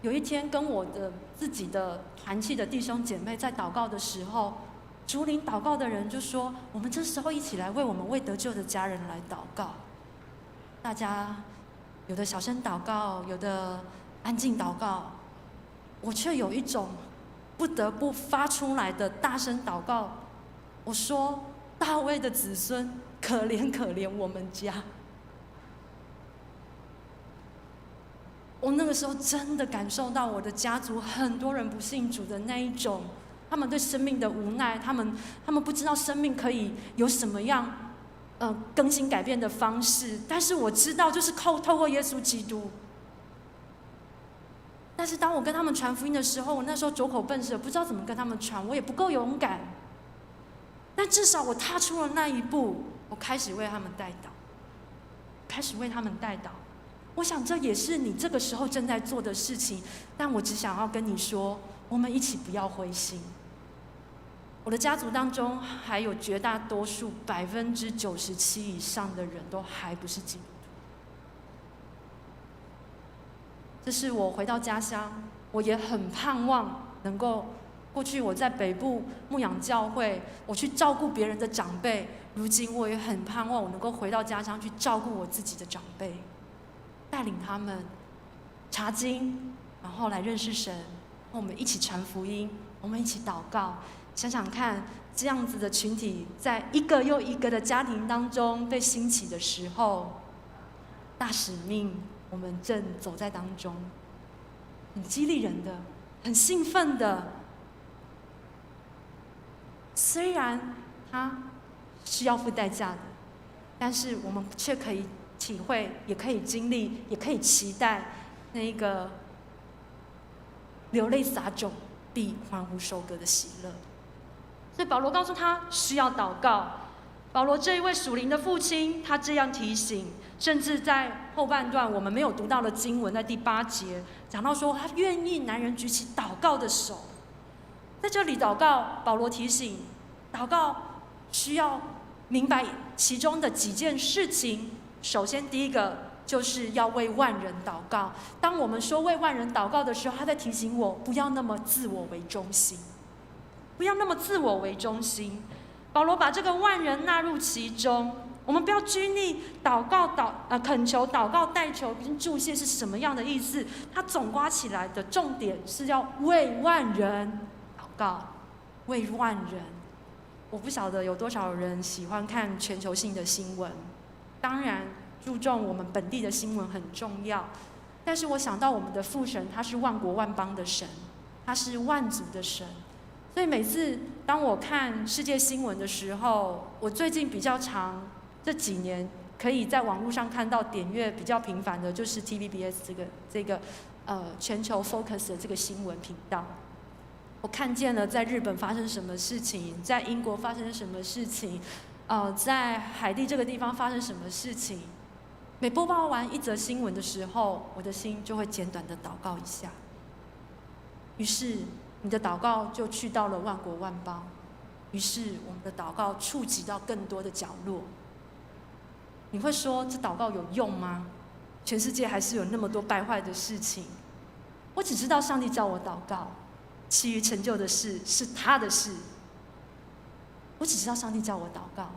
有一天，跟我的自己的团契的弟兄姐妹在祷告的时候，主领祷告的人就说：“我们这时候一起来为我们未得救的家人来祷告。”大家有的小声祷告，有的安静祷告，我却有一种不得不发出来的大声祷告。我说：“大卫的子孙，可怜可怜我们家。”我那个时候真的感受到我的家族很多人不信主的那一种，他们对生命的无奈，他们不知道生命可以有什么样更新改变的方式，但是我知道就是透过耶稣基督。但是当我跟他们传福音的时候，我那时候拙口笨舌，不知道怎么跟他们传，我也不够勇敢。但至少我踏出了那一步，我开始为他们代祷，开始为他们代祷。我想这也是你这个时候正在做的事情，但我只想要跟你说，我们一起不要灰心。我的家族当中还有绝大多数97%以上的人都还不是基督徒。这是我回到家乡，我也很盼望能够，过去我在北部牧养教会，我去照顾别人的长辈，如今我也很盼望我能够回到家乡去照顾我自己的长辈，带领他们查经，然后来认识神，我们一起传福音，我们一起祷告。想想看，这样子的群体在一个又一个的家庭当中被兴起的时候，大使命我们正走在当中，很激励人的，很兴奋的。虽然它是要付代价的，但是我们却可以体会，也可以经历，也可以期待那一个流泪撒种必欢呼收割的喜乐。所以保罗告诉他需要祷告。保罗这一位属灵的父亲，他这样提醒，甚至在后半段我们没有读到的经文，在第8节讲到说，他愿意男人举起祷告的手。在这里祷告，保罗提醒，祷告需要明白其中的几件事情。首先，第一个就是要为万人祷告。当我们说为万人祷告的时候，他在提醒我不要那么自我为中心，不要那么自我为中心。保罗把这个万人纳入其中，我们不要拘泥祷告恳求、祷告、代求跟祝谢是什么样的意思。它总括起来的重点是要为万人祷告，为万人。我不晓得有多少人喜欢看全球性的新闻，当然注重我们本地的新闻很重要，但是我想到我们的父神，他是万国万邦的神，他是万族的神。所以每次当我看世界新闻的时候，我最近比较常这几年可以在网络上看到点阅比较频繁的，就是 TVBS 这个全球 Focus 的这个新闻频道。我看见了在日本发生什么事情，在英国发生什么事情，在海地这个地方发生什么事情。每播报完一则新闻的时候，我的心就会简短的祷告一下。于是你的祷告就去到了万国万邦，于是我们的祷告触及到更多的角落。你会说这祷告有用吗？全世界还是有那么多败坏的事情。我只知道上帝叫我祷告，其余成就的事是他的事。我只知道上帝叫我祷告，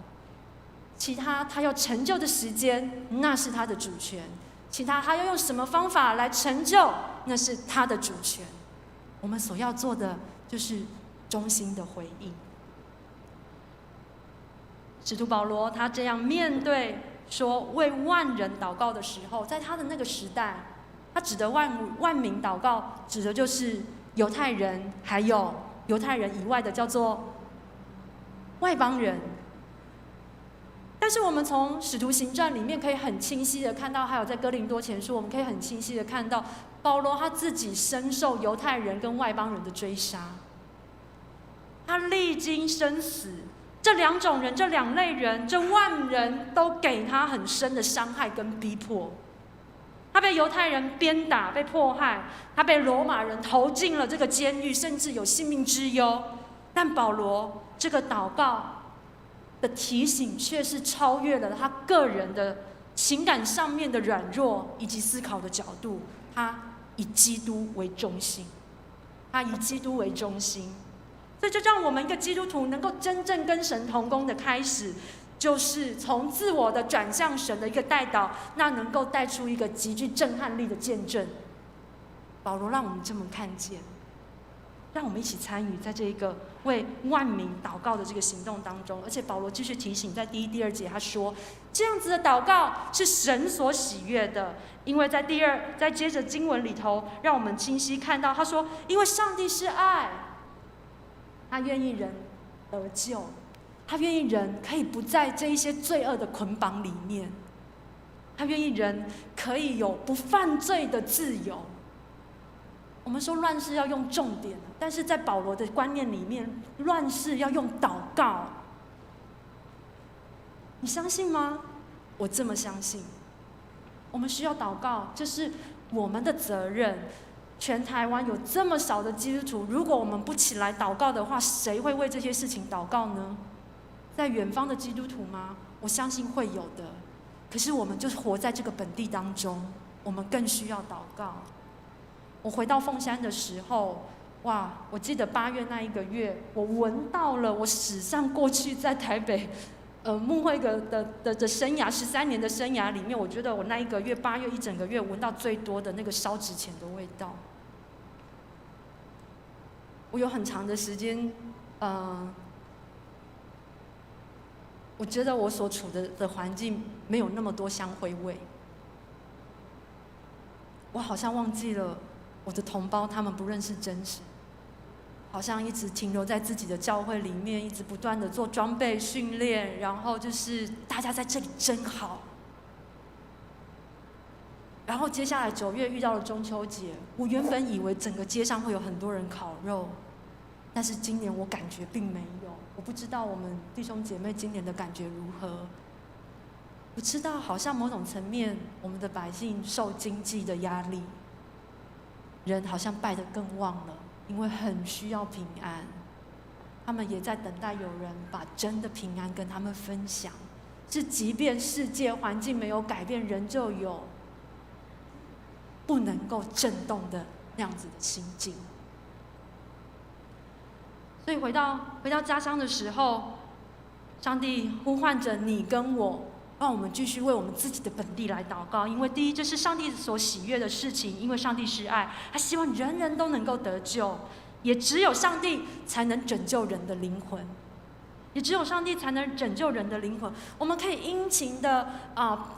其他他要成就的时间那是他的主权，其他他要用什么方法来成就那是他的主权。我们所要做的就是忠心的回应。使徒保罗他这样面对说为万人祷告的时候，在他的那个时代，他指的万民祷告，指的就是犹太人，还有犹太人以外的叫做外邦人。但是我们从使徒行传里面可以很清晰的看到，还有在哥林多前书，我们可以很清晰的看到，保罗他自己深受犹太人跟外邦人的追杀，他历经生死，这两种人、这两类人、这万人都给他很深的伤害跟逼迫。他被犹太人鞭打、被迫害，他被罗马人投进了这个监狱，甚至有性命之忧。但保罗这个祷告的提醒，却是超越了他个人的情感上面的软弱以及思考的角度。他以基督为中心，他以基督为中心。所以就让我们一个基督徒能够真正跟神同工的开始，就是从自我的转向神的一个代祷，那能够带出一个极具震撼力的见证。保罗让我们这么看见，让我们一起参与在这一个为万民祷告的这个行动当中。而且保罗继续提醒，在第1、第2节他说，这样子的祷告是神所喜悦的，因为在再接着经文里头，让我们清晰看到，他说，因为上帝是爱，他愿意人得救，他愿意人可以不在这一些罪恶的捆绑里面，他愿意人可以有不犯罪的自由。我们说乱世要用重点，但是在保罗的观念里面，乱世要用祷告。你相信吗？我这么相信。我们需要祷告，这是我们的责任。全台湾有这么少的基督徒，如果我们不起来祷告的话，谁会为这些事情祷告呢？在远方的基督徒吗？我相信会有的。可是我们就是活在这个本地当中，我们更需要祷告。我回到凤山的时候，哇！我记得8月那一个月，我闻到了我史上过去在台北，牧会的生涯13年的生涯里面，我觉得我那一个月8月一整个月闻到最多的那个烧纸钱的味道。我有很长的时间，我觉得我所处的环境没有那么多香灰味，我好像忘记了我的同胞他们不认识真实，好像一直停留在自己的教会里面，一直不断的做装备训练，然后就是大家在这里真好。然后接下来9月遇到了中秋节，我原本以为整个街上会有很多人烤肉，但是今年我感觉并没有。我不知道我们弟兄姐妹今年的感觉如何。我知道好像某种层面，我们的百姓受经济的压力，人好像拜得更旺了，因为很需要平安。他们也在等待有人把真的平安跟他们分享，是即便世界环境没有改变，人就有不能够震动的那样子的心境。所以回到家乡的时候，上帝呼唤着你跟我，让我们继续为我们自己的本地来祷告。因为第一，这是上帝所喜悦的事情，因为上帝是爱，他希望人人都能够得救，也只有上帝才能拯救人的灵魂。也只有上帝才能拯救人的灵魂。我们可以殷勤的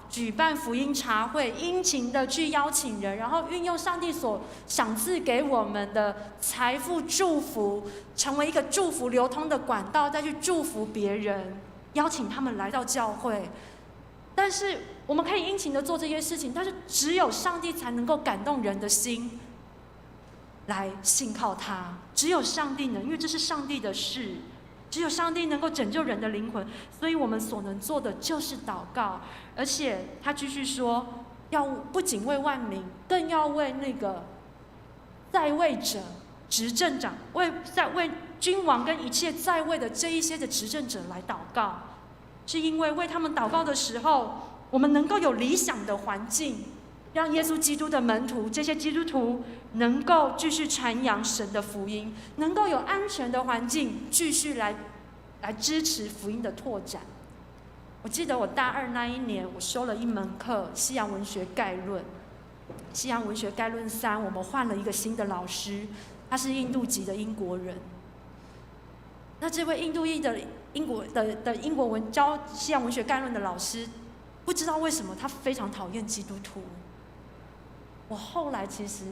举办福音茶会，殷勤的去邀请人，然后运用上帝所赏赐给我们的财富祝福，成为一个祝福流通的管道，再去祝福别人，邀请他们来到教会。但是我们可以殷勤的做这些事情，但是只有上帝才能够感动人的心来信靠他，只有上帝能，因为这是上帝的事。只有上帝能够拯救人的灵魂，所以我们所能做的就是祷告。而且他继续说，要不仅为万民，更要为那个在位者、执政长，为君王跟一切在位的这一些的执政者来祷告。是因为为他们祷告的时候，我们能够有理想的环境，让耶稣基督的门徒，这些基督徒能够继续传扬神的福音，能够有安全的环境继续来支持福音的拓展。我记得我大2那一年，我修了一门课《西洋文学概论》，《西洋文学概论3》，我们换了一个新的老师，他是印度籍的英国人。那这位印度裔的英国文教西洋文学概论的老师，不知道为什么他非常讨厌基督徒。我后来其实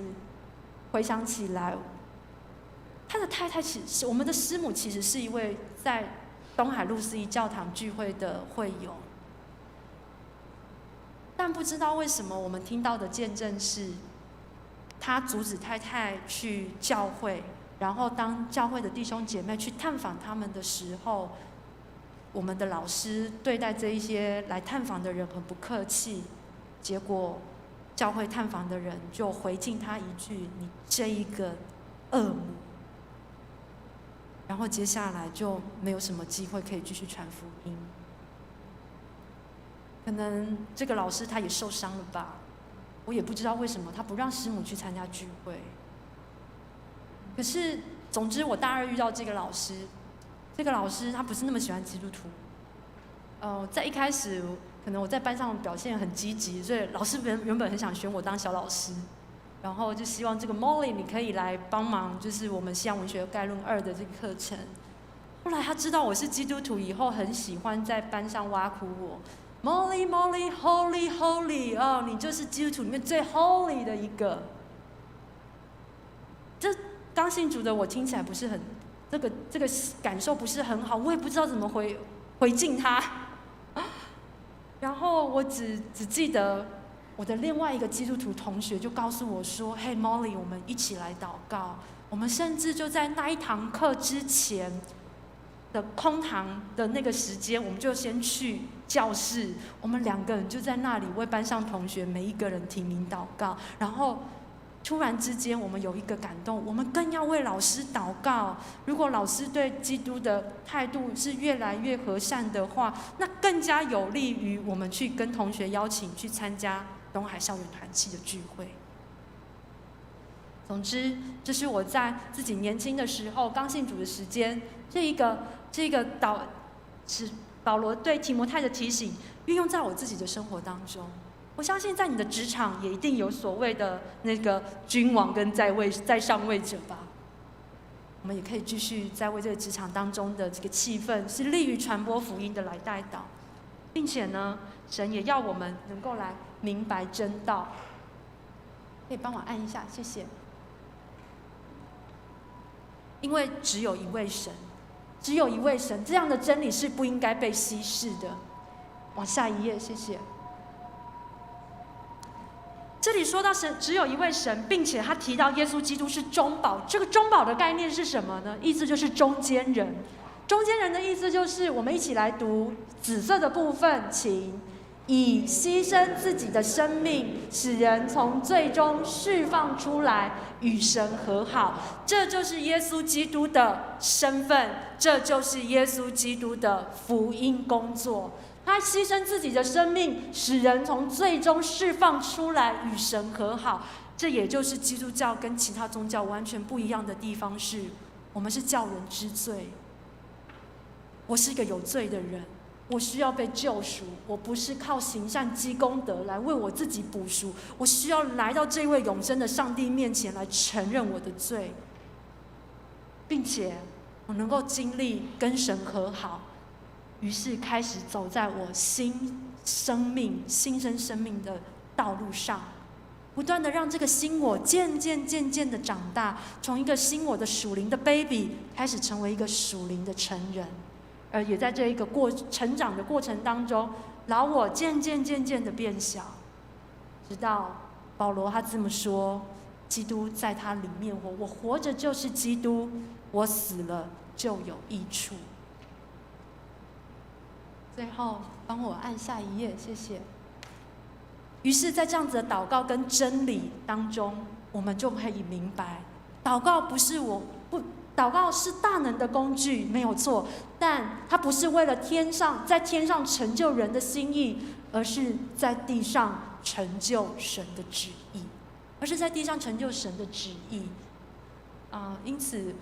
回想起来，他的太太我们的师母其实是一位在东海路思义教堂聚会的会友，但不知道为什么我们听到的见证是，他阻止太太去教会，然后当教会的弟兄姐妹去探访他们的时候，我们的老师对待这一些来探访的人很不客气，结果教会探访的人就回敬他一句：“你这一个恶魔。”然后接下来就没有什么机会可以继续传福音。可能这个老师他也受伤了吧，我也不知道为什么他不让师母去参加聚会。可是总之我大二遇到这个老师，这个老师他不是那么喜欢基督徒。在一开始可能我在班上表现很积极，所以老师原本很想选我当小老师，然后就希望这个 Molly 你可以来帮忙，就是我们西洋文学概论2的这个课程。后来他知道我是基督徒以后，很喜欢在班上挖苦我。Molly Molly Holy Holy 哦，你就是基督徒里面最 Holy 的一个。这刚信主的我听起来不是很，这个感受不是很好，我也不知道怎么回敬他。然后我只记得我的另外一个基督徒同学就告诉我说：“嘿 Molly， 我们一起来祷告。”我们甚至就在那一堂课之前的空堂的那个时间，我们就先去教室，我们2个人就在那里为班上同学每一个人提名祷告。然后突然之间，我们有一个感动，我们更要为老师祷告。如果老师对基督的态度是越来越和善的话，那更加有利于我们去跟同学邀请去参加东海校园团契的聚会。总之，这是我在自己年轻的时候刚信主的时间，这个保罗对提摩太的提醒，运用在我自己的生活当中。我相信在你的职场也一定有所谓的那个君王跟在上位者吧。我们也可以继续在为这个职场当中的这个气氛是利于传播福音的来带导，并且呢，神也要我们能够来明白真道。可以帮我按一下，谢谢。因为只有一位神，只有一位神，这样的真理是不应该被稀释的。往下一页，谢谢。这里说到神只有一位神，并且他提到耶稣基督是中保。这个中保的概念是什么呢？意思就是中间人。中间人的意思就是，我们一起来读紫色的部分，请。以牺牲自己的生命，使人从罪中释放出来，与神和好。这就是耶稣基督的身份，这就是耶稣基督的福音工作。他牺牲自己的生命，使人从罪中释放出来，与神和好。这也就是基督教跟其他宗教完全不一样的地方，是我们是叫人知罪。我是一个有罪的人，我需要被救赎，我不是靠行善积功德来为我自己补赎，我需要来到这位永生的上帝面前来承认我的罪，并且我能够经历跟神和好，于是开始走在我新生生命的道路上，不断的让这个新我渐渐的长大，从一个新我的属灵的 baby 开始成为一个属灵的成人。而也在这一个成长的过程当中，老我渐渐的变小，直到保罗他这么说：基督在他里面活，我活着就是基督，我死了就有益处。最后帮我按下一页，谢谢。于是在这样子的祷告跟真理当中，我们就可以明白，祷告祷告是大能的工具，没有错，但它不是为了在天上成就人的心意，而是在地上成就神的旨意，因此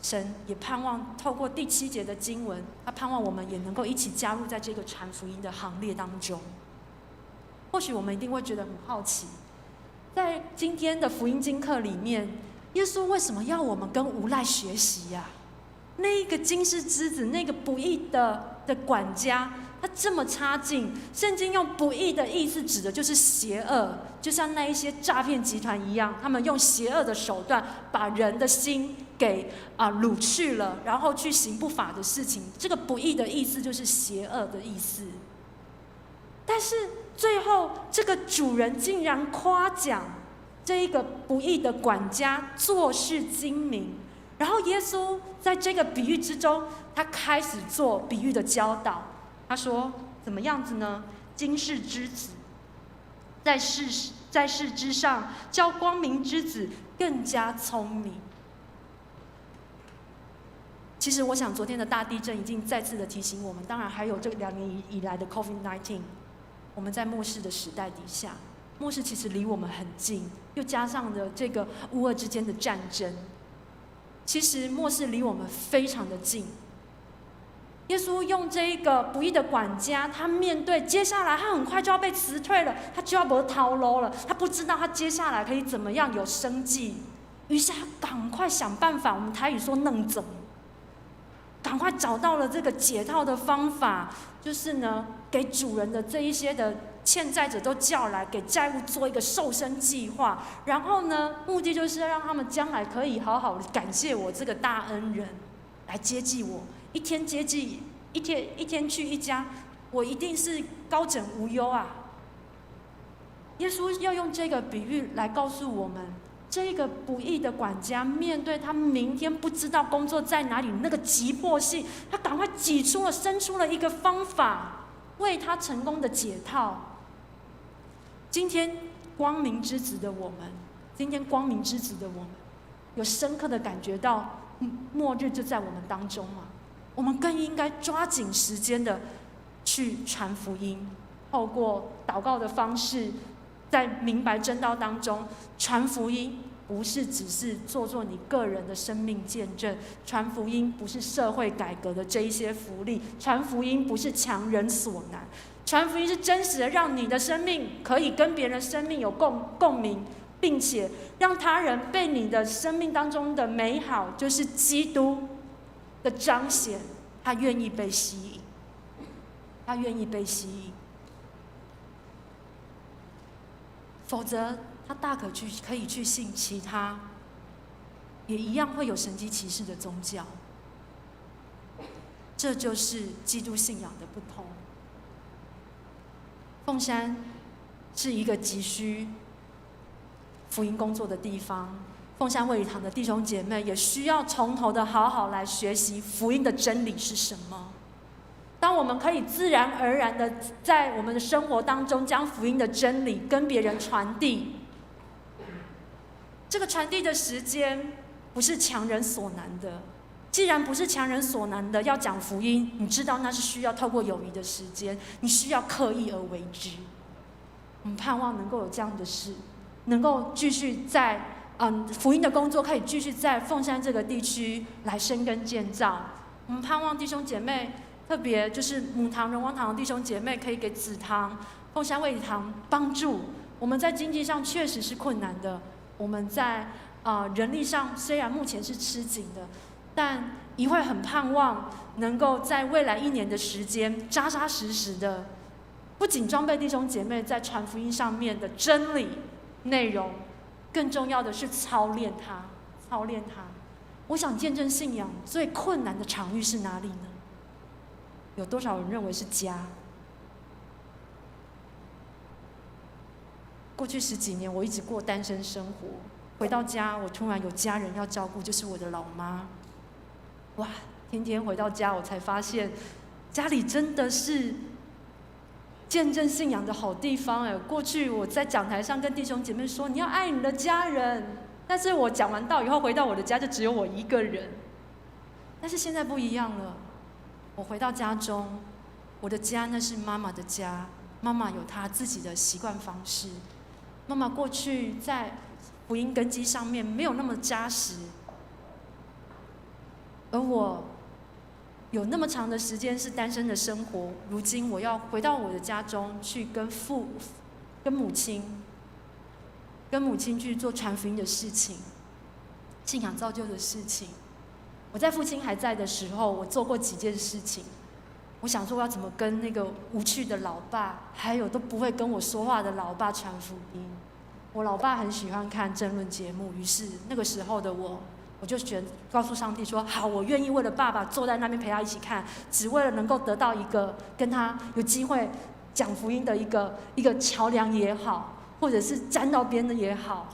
神也盼望透过第7节的经文，他盼望我们也能够一起加入在这个传福音的行列当中。或许我们一定会觉得很好奇，在今天的福音经课里面，耶稣为什么要我们跟无赖学习呀？那个经世之子，那个不义的管家，它这么差劲。圣经用不义的意思指的就是邪恶，就像那一些诈骗集团一样，他们用邪恶的手段把人的心给掳去了，然后去行不法的事情。这个不义的意思就是邪恶的意思。但是最后这个主人竟然夸奖这一个不义的管家做事精明，然后耶稣在这个比喻之中，他开始做比喻的教导。他说怎么样子呢？经世之子在世之上，教光明之子更加聪明。其实我想昨天的大地震已经再次的提醒我们，当然还有这2年以来的 COVID-19， 我们在末世的时代底下，末世其实离我们很近，又加上了这个乌俄之间的战争，其实末世离我们非常的近。耶稣用这一个不义的管家，他面对接下来他很快就要被辞退了，他就要被掏喽了，他不知道他接下来可以怎么样有生计，于是他赶快想办法，我们台语说弄整，赶快找到了这个解套的方法，就是呢，给主人的这一些的欠债者都叫来，给债务做一个瘦身计划，然后呢，目的就是要让他们将来可以好好的感谢我这个大恩人，来接济我。一天接济一天去一家，我一定是高枕无忧啊！耶稣要用这个比喻来告诉我们，这个不义的管家面对他明天不知道工作在哪里那个急迫性，他赶快生出了一个方法，为他成功的解套。今天光明之子的我们，有深刻的感觉到末日就在我们当中吗？我们更应该抓紧时间的去传福音，透过祷告的方式，在明白真道当中传福音，不是只是做你个人的生命见证，传福音不是社会改革的这一些福利，传福音不是强人所难，传福音是真实的让你的生命可以跟别人的生命有共鸣，并且让他人被你的生命当中的美好，就是基督的彰显，他愿意被吸引，否则他大可以去信其他，也一样会有神迹奇事的宗教。这就是基督信仰的不同。凤山是一个急需福音工作的地方，凤山卫理堂的弟兄姐妹也需要从头的好好来学习福音的真理是什么。当我们可以自然而然的在我们的生活当中将福音的真理跟别人传递，这个传递的时间不是强人所难的。既然不是强人所难的，要讲福音，你知道那是需要透过友谊的时间，你需要刻意而为之。我们盼望能够有这样的事，能够继续在福音的工作可以继续在凤山这个地区来生根建造。我们盼望弟兄姐妹，特别就是母堂荣光堂的弟兄姐妹，可以给子堂、凤山卫理堂帮助。我们在经济上确实是困难的，我们在人力上虽然目前是吃紧的，但一会很盼望能够在未来1年的时间，扎扎实实的，不仅装备弟兄姐妹在传福音上面的真理内容，更重要的是操练它。我想见证信仰最困难的场域是哪里呢？有多少人认为是家？过去10几年，我一直过单身生活。回到家，我突然有家人要照顾，就是我的老妈。哇，天天回到家，我才发现，家里真的是见证信仰的好地方哎。过去我在讲台上跟弟兄姐妹说，你要爱你的家人，但是我讲完道以后，回到我的家就只有我一个人。但是现在不一样了，我回到家中，我的家那是妈妈的家，妈妈有她自己的习惯方式。妈妈过去在福音根基上面没有那么扎实，而我有那么长的时间是单身的生活，如今我要回到我的家中去跟母亲去做传福音的事情，信仰造就的事情。我在父亲还在的时候，我做过几件事情。我想说我要怎么跟那个无趣的老爸，还有都不会跟我说话的老爸传福音。我老爸很喜欢看政论节目，于是那个时候的我就告诉上帝说：好，我愿意为了爸爸坐在那边陪他一起看，只为了能够得到一个跟他有机会讲福音的一个桥梁也好，或者是沾到边的也好。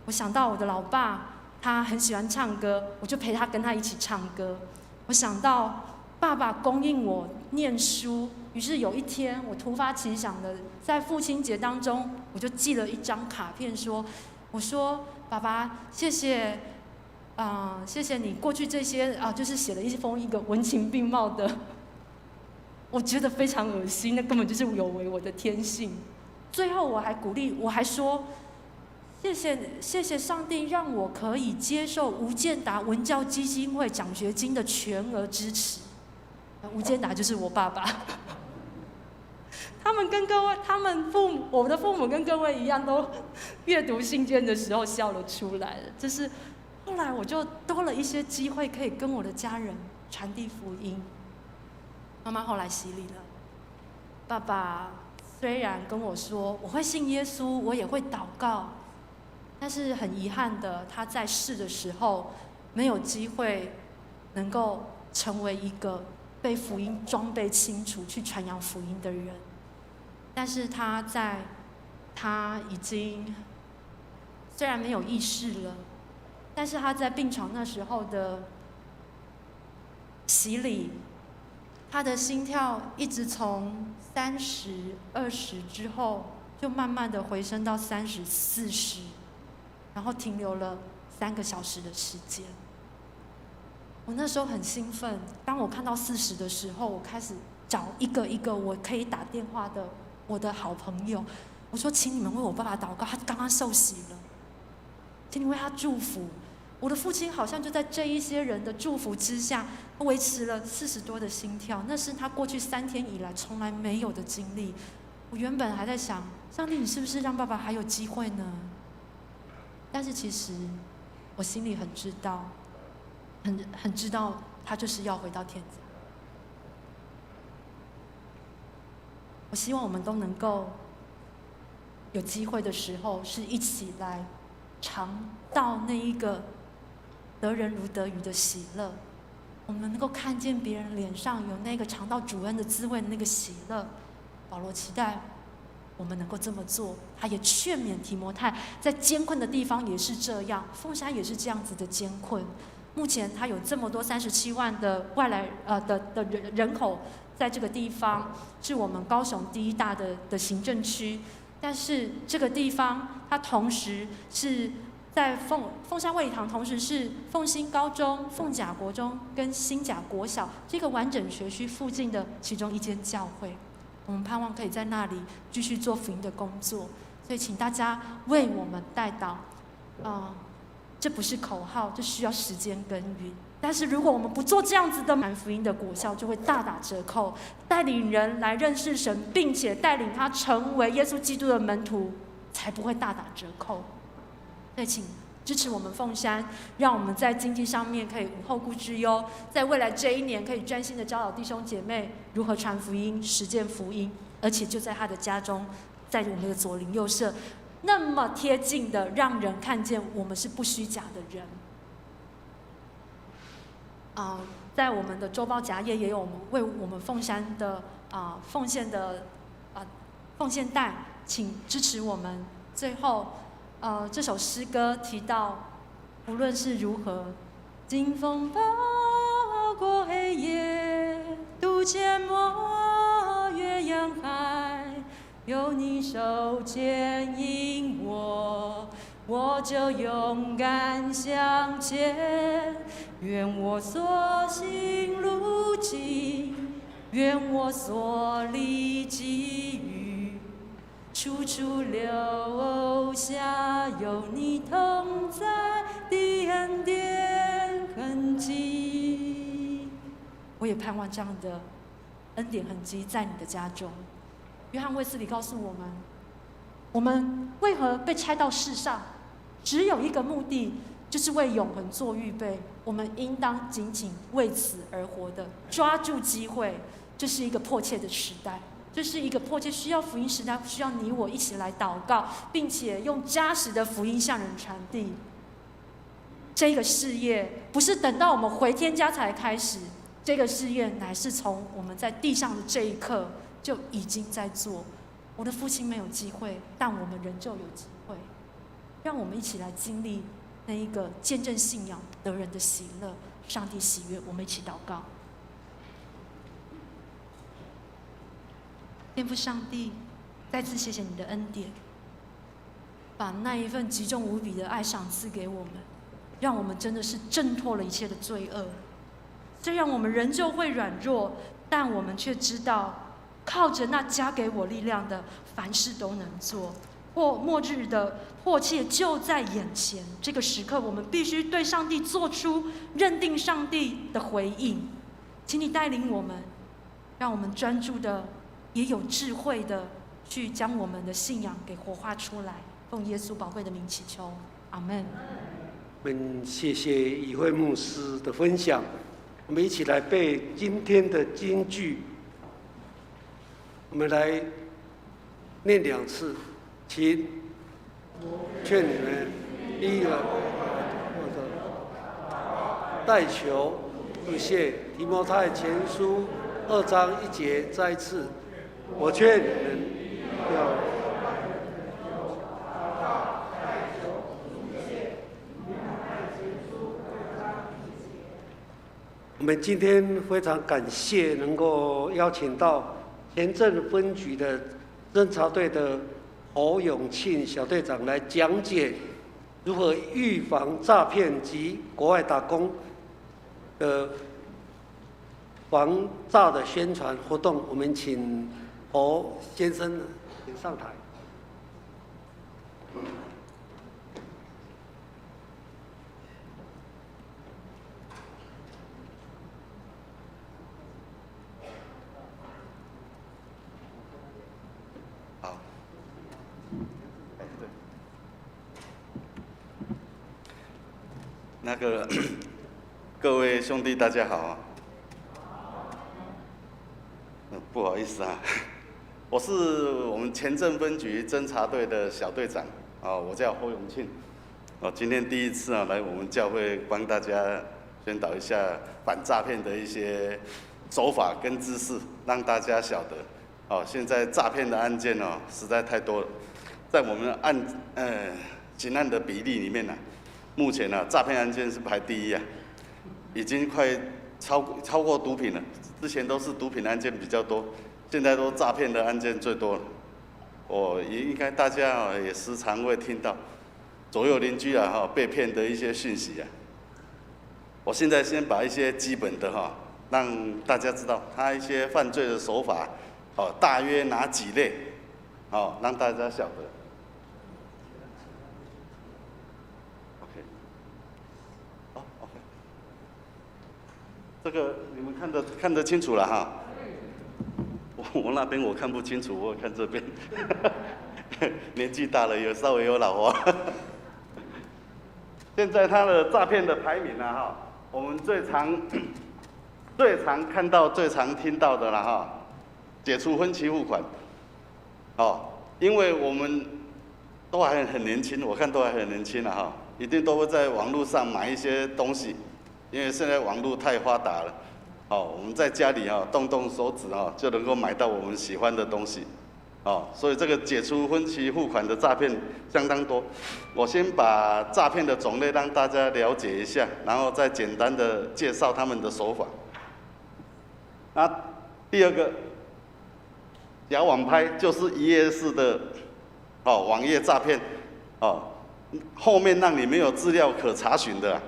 我想到我的老爸，他很喜欢唱歌，我就陪他跟他一起唱歌。我想到爸爸供应我念书，于是有一天我突发奇想的，在父亲节当中，我就寄了一张卡片我说爸爸，谢谢你过去这些就是写了一个文情并茂的，我觉得非常恶心，那根本就是有违我的天性。最后我还鼓励，我还说谢谢上帝，让我可以接受吴建达文教基金会奖学金的全额支持。吴建达就是我爸爸，我的父母跟各位一样，都阅读信件的时候笑了出来了。就是后来我就多了一些机会，可以跟我的家人传递福音。妈妈后来洗礼了，爸爸虽然跟我说我会信耶稣，我也会祷告，但是很遗憾的，他在世的时候没有机会能够成为一个被福音装备清楚去传扬福音的人。但是他已经虽然没有意识了，但是他在病床那时候的洗礼，他的心跳一直从30、20之后，就慢慢的回升到30、40，然后停留了3个小时的时间。我那时候很兴奋，当我看到40的时候，我开始找一个我可以打电话的我的好朋友，我说请你们为我爸爸祷告，他刚刚受洗了，请你为他祝福。我的父亲好像就在这一些人的祝福之下，维持了40多的心跳，那是他过去3天以来从来没有的经历。我原本还在想，上帝，你是不是让爸爸还有机会呢？但是其实我心里很知道，很知道他就是要回到天家。我希望我们都能够有机会的时候，是一起来尝到那一个得人如得鱼的喜乐。我们能够看见别人脸上有那个尝到主恩的滋味的那个喜乐。保罗期待我们能够这么做，他也劝勉提摩太，在艰困的地方也是这样，凤山也是这样子的艰困。目前他有这么多37万的外来的人口，在这个地方是我们高雄第1大的行政区，但是这个地方它同时是在凤山卫理堂，同时是凤新高中、凤甲国中跟新甲国小这个完整学区附近的其中一间教会。我们盼望可以在那里继续做福音的工作，所以请大家为我们代祷。这不是口号，这需要时间耕耘。但是如果我们不做这样子的传福音的果效，就会大打折扣。带领人来认识神，并且带领他成为耶稣基督的门徒，才不会大打折扣。所以请支持我们凤山，让我们在经济上面可以无后顾之忧，在未来这1年可以专心的教导弟兄姐妹如何传福音、实践福音，而且就在他的家中，在我们的左邻右舍，那么贴近的让人看见我们是不虚假的人。在我们的周报夹页也有我们为我们凤山的奉献的奉献袋，请支持我们。最后这首诗歌提到，无论是如何，经风暴过黑夜，渡阡陌越洋海，有你手牵引我就勇敢向前。愿我所行路径，愿我所立给予，处处留下有你同在的恩典痕迹。我也盼望这样的恩典痕迹在你的家中。约翰卫斯理告诉我们为何被差到世上，只有一个目的，就是为永恒做预备。我们应当紧紧为此而活的，抓住机会，这是一个迫切的时代，这是一个迫切需要福音时代，需要你我一起来祷告，并且用扎实的福音向人传递。这个事业不是等到我们回天家才开始，这个事业乃是从我们在地上的这一刻就已经在做。我的父亲没有机会，但我们仍旧有机会。让我们一起来经历那一个见证信仰得人的喜乐，上帝喜悦。我们一起祷告。天父上帝，再次谢谢你的恩典，把那一份极重无比的爱赏赐给我们，让我们真的是挣脱了一切的罪恶。虽然我们仍旧会软弱，但我们却知道，靠着那加给我力量的，凡事都能做。末日的迫切就在眼前，这个时刻我们必须对上帝做出认定上帝的回应。请你带领我们，让我们专注的，也有智慧的去将我们的信仰给活化出来。奉耶稣宝贵的名祈求，阿们。我们谢谢以慧牧师的分享，我们一起来背今天的金句。我们来念2次，请劝你们第一个或者代求不懈。提摩太前书2章1节，再一次，我劝你们要我们今天非常感谢能够邀请到前镇分局的侦查队的侯永庆小队长来讲解如何预防诈骗及国外打工的防诈的宣传活动。我们请侯先生请上台。各位兄弟大家好啊！不好意思啊，我是我们前镇分局侦查队的小队长啊，我叫侯永庆。今天第一次啊来我们教会帮大家宣导一下反诈骗的一些手法跟知识，让大家晓得。现在诈骗的案件实在太多了，在我们刑案的比例里面目前诈骗案件是排第一啊，已经快超过毒品了。之前都是毒品案件比较多，现在都诈骗的案件最多了。也应该大家也时常会听到左右邻居被骗的一些讯息啊。我现在先把一些基本的让大家知道他一些犯罪的手法大约哪几类让大家晓得。这个你们看得清楚了哈？我那边我看不清楚，我看这边，年纪大了稍微有老花。现在他的诈骗的排名我们最常看到、最常听到的了解除分期付款，因为我们都还很年轻，我看都还很年轻一定都会在网络上买一些东西。因为现在网络太发达了，我们在家里动手指就能够买到我们喜欢的东西，所以这个解除分期付款的诈骗相当多。我先把诈骗的种类让大家了解一下，然后再简单的介绍他们的手法。那第二个，假网拍就是一页式的网页诈骗，后面让你没有资料可查询的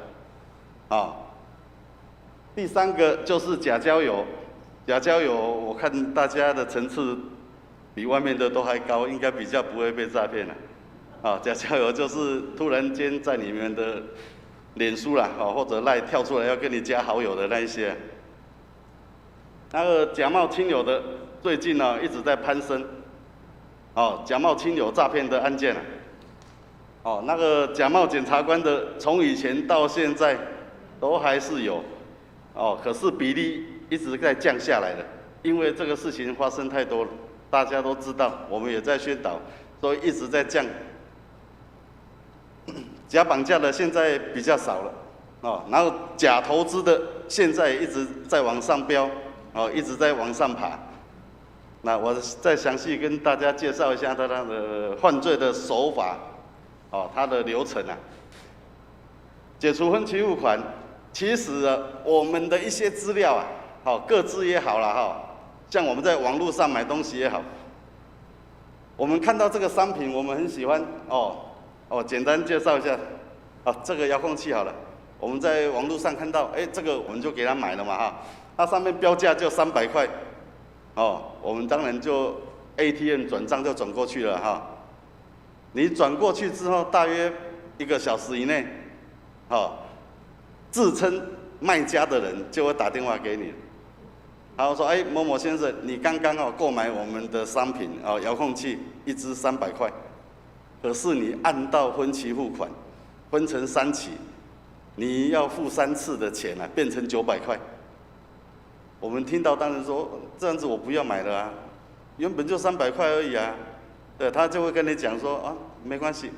第三个就是假交友，假交友我看大家的层次比外面的都还高，应该比较不会被诈骗了。假交友就是突然间在你们的脸书或者赖跳出来要跟你加好友的那一些。那个假冒亲友的最近一直在攀升，假冒亲友诈骗的案件那个假冒检察官的从以前到现在都还是有。可是比例一直在降下来的。因为这个事情发生太多了，大家都知道，我们也在宣导，所以一直在降。假绑架的现在比较少了，哦，然后假投资的现在一直在往上飙，哦，一直在往上爬。那我再详细跟大家介绍一下他的犯罪的手法，哦，他的流程啊。解除分期付款，其实我们的一些资料啊，好，个资也好了哈，像我们在网络上买东西也好，我们看到这个商品，我们很喜欢哦，简单介绍一下，这个遥控器好了，我们在网络上看到，这个我们就给他买了嘛哈，它上面标价就300块，哦，我们当然就 ATM 转账就转过去了哈。你转过去之后，大约1个小时以内，自称卖家的人就会打电话给你，然后说，某某先生，你刚刚购买我们的商品遥控器1支300块，可是你按到分期付款，分成3期，你要付3次的钱啊，变成900块。我们听到当然说，这样子我不要买了啊，原本就300块而已啊。对，他就会跟你讲说没关系，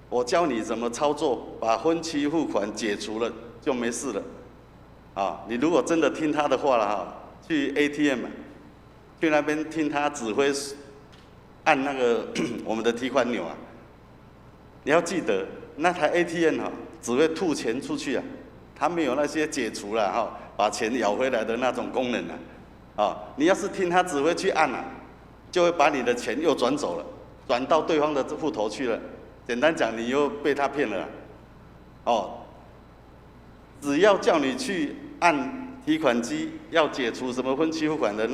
我教你怎么操作，把分期付款解除了就没事了。你如果真的听他的话了哈，去 ATM， 去那边听他指挥，按那个我们的提款钮啊，你要记得那台 ATM 只会吐钱出去啊，它没有那些解除了哈，把钱咬回来的那种功能啊。你要是听他指挥去按啊，就会把你的钱又转走了，转到对方的户头去了。简单讲，你又被他骗了。只要叫你去按提款机要解除什么分期付款的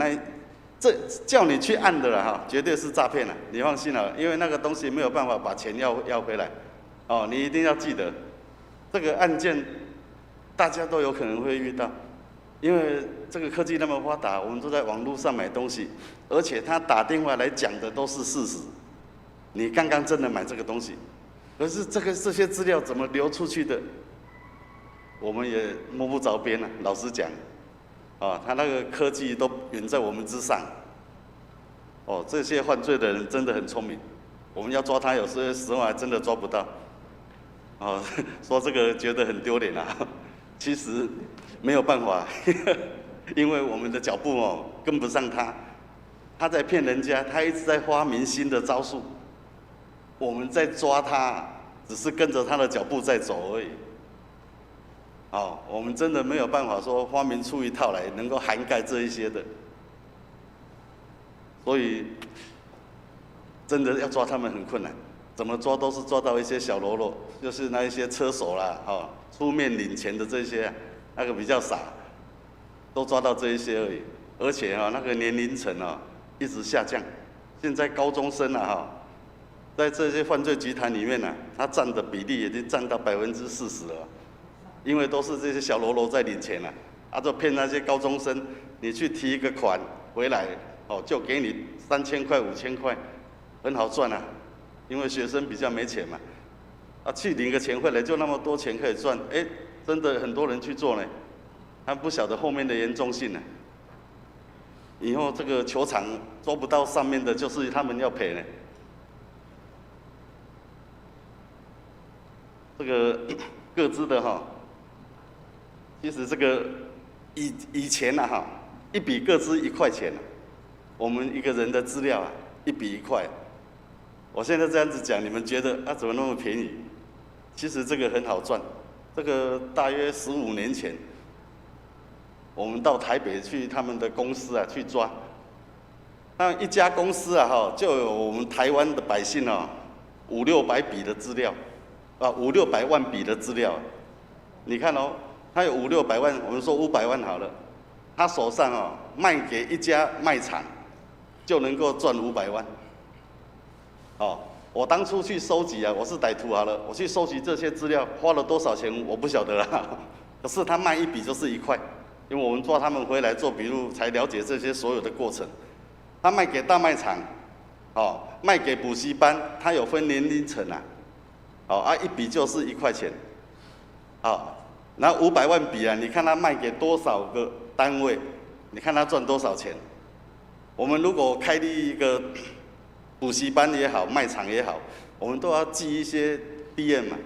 这叫你去按的了哈，绝对是诈骗了，你放心了，因为那个东西没有办法把钱要回来。你一定要记得，这个案件大家都有可能会遇到，因为这个科技那么发达，我们都在网络上买东西，而且他打电话来讲的都是事实。你刚刚真的买这个东西，可是这些资料怎么流出去的，我们也摸不着边了。老实讲，他那个科技都远在我们之上。这些犯罪的人真的很聪明，我们要抓他，有时候还真的抓不到。说这个觉得很丢脸啊，其实没有办法，因为我们的脚步跟不上他，他在骗人家，他一直在发明新的招数。我们在抓他，只是跟着他的脚步在走而已。我们真的没有办法说发明出一套来能够涵盖这一些的，所以真的要抓他们很困难。怎么抓都是抓到一些小喽啰，就是那一些车手啦，出面领钱的这些，那个比较傻，都抓到这一些而已。而且那个年龄层一直下降，现在高中生在这些犯罪集团里面他占的比例已经占到40%了，因为都是这些小喽啰在领钱就骗那些高中生，你去提一个款回来就给你3000块5000块，很好赚啊。因为学生比较没钱嘛，去领个钱回来就那么多钱可以赚，真的很多人去做呢，他不晓得后面的严重性呢。以后这个球场抓不到上面的，就是他们要赔呢。这个各自的其实这个以前一笔各资1块钱，我们一个人的资料1笔1块。我现在这样子讲，你们觉得怎么那么便宜？其实这个很好赚。这个大约15年前，我们到台北去他们的公司去抓，那一家公司就有我们台湾的百姓500-600笔的资料，500-600万笔的资料。你看他有500-600万，我们说500万好了，他手上卖给一家卖场，就能够赚500万。我当初去收集我是歹徒好了，我去收集这些资料花了多少钱我不晓得啦，可是他卖1笔就是1块，因为我们抓他们回来做笔录才了解这些所有的过程。他卖给大卖场，卖给补习班，他有分年龄层1笔就是1块钱，然后500万笔你看他卖给多少个单位，你看他赚多少钱，我们如果开立一个补习班也好，卖场也好，我们都要寄一些 DM 嘛，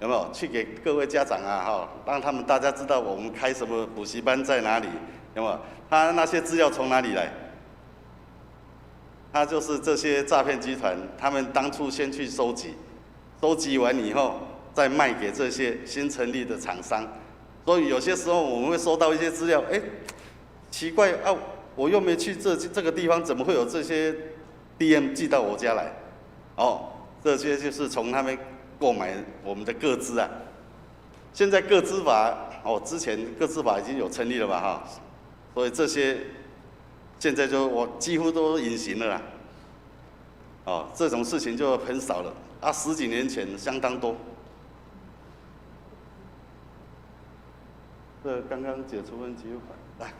有没有？去给各位家长啊，哈，让他们大家知道我们开什么补习班在哪里，有没有？他那些资料从哪里来？他就是这些诈骗集团，他们当初先去收集，收集完以后再卖给这些新成立的厂商。所以有些时候我们会收到一些资料，哎，奇怪啊，我又没去这个地方，怎么会有这些 DM 寄到我家来？哦，这些就是从他们购买我们的个资啊。现在个资法哦，之前个资法已经有成立了吧哈，所以这些现在就我几乎都隐形了啦。哦，这种事情就很少了啊，10几年前相当多。这刚刚解除分期来，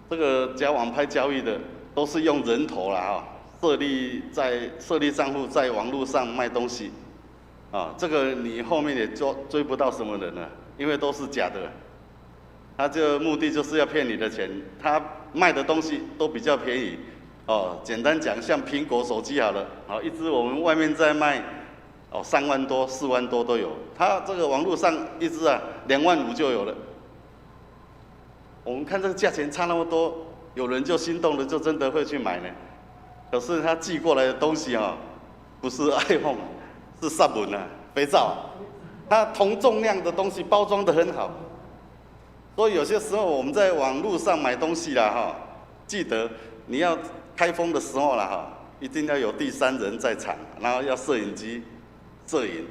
这个假网拍交易的都是用人头啦哈，设立账户在网络上卖东西，啊，这个你后面也追不到什么人了，因为都是假的。他这目的就是要骗你的钱，他卖的东西都比较便宜，哦，简单讲，像苹果手机好了，好，一支我们外面在卖，哦，3万多、4万多都有，他这个网络上一支啊，2万5就有了。我们看这个价钱差那么多，有人就心动了，就真的会去买呢。可是他寄过来的东西啊，不是 iPhone， 是sabun啊，肥皂啊，它同重量的东西包装得很好。所以有些时候我们在网络上买东西啦哈，记得你要开封的时候啦哈，一定要有第三人在场，然后要摄影机摄影，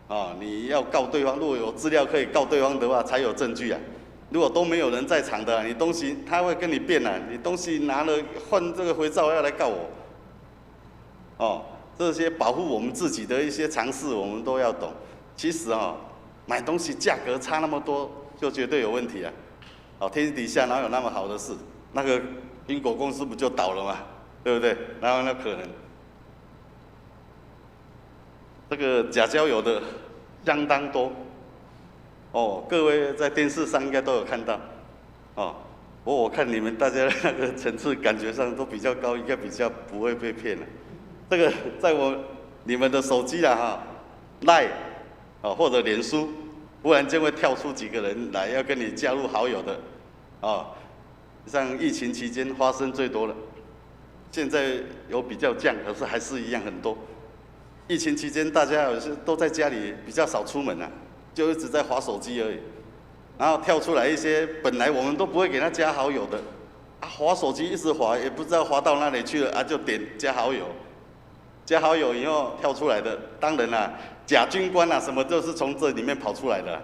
啊，你要告对方，如果有资料可以告对方的话，才有证据啊。如果都没有人在场的，你东西他会跟你辩啊，你东西拿了换这个肥皂要来告我，哦，这些保护我们自己的一些常识我们都要懂。其实啊，买东西价格差那么多，就绝对有问题啊！哦，天底下哪有那么好的事？那个苹果公司不就倒了吗？对不对？哪有那可能？这个假交友的相当多。哦，各位在电视上应该都有看到。哦，不过我看你们大家那个层次感觉上都比较高，应该比较不会被骗了。这个在你们的手机啦哈，LINE 哦或者脸书。忽然间会跳出几个人来要跟你加入好友的，哦，像疫情期间发生最多了，现在有比较降，可是还是一样很多。疫情期间大家有些都在家里比较少出门啊，就一直在滑手机而已，然后跳出来一些本来我们都不会给他加好友的，啊，滑手机一直滑也不知道滑到哪里去了啊，就点加好友，加好友以后跳出来的，当然啦。假军官啊，什么都是从这里面跑出来的，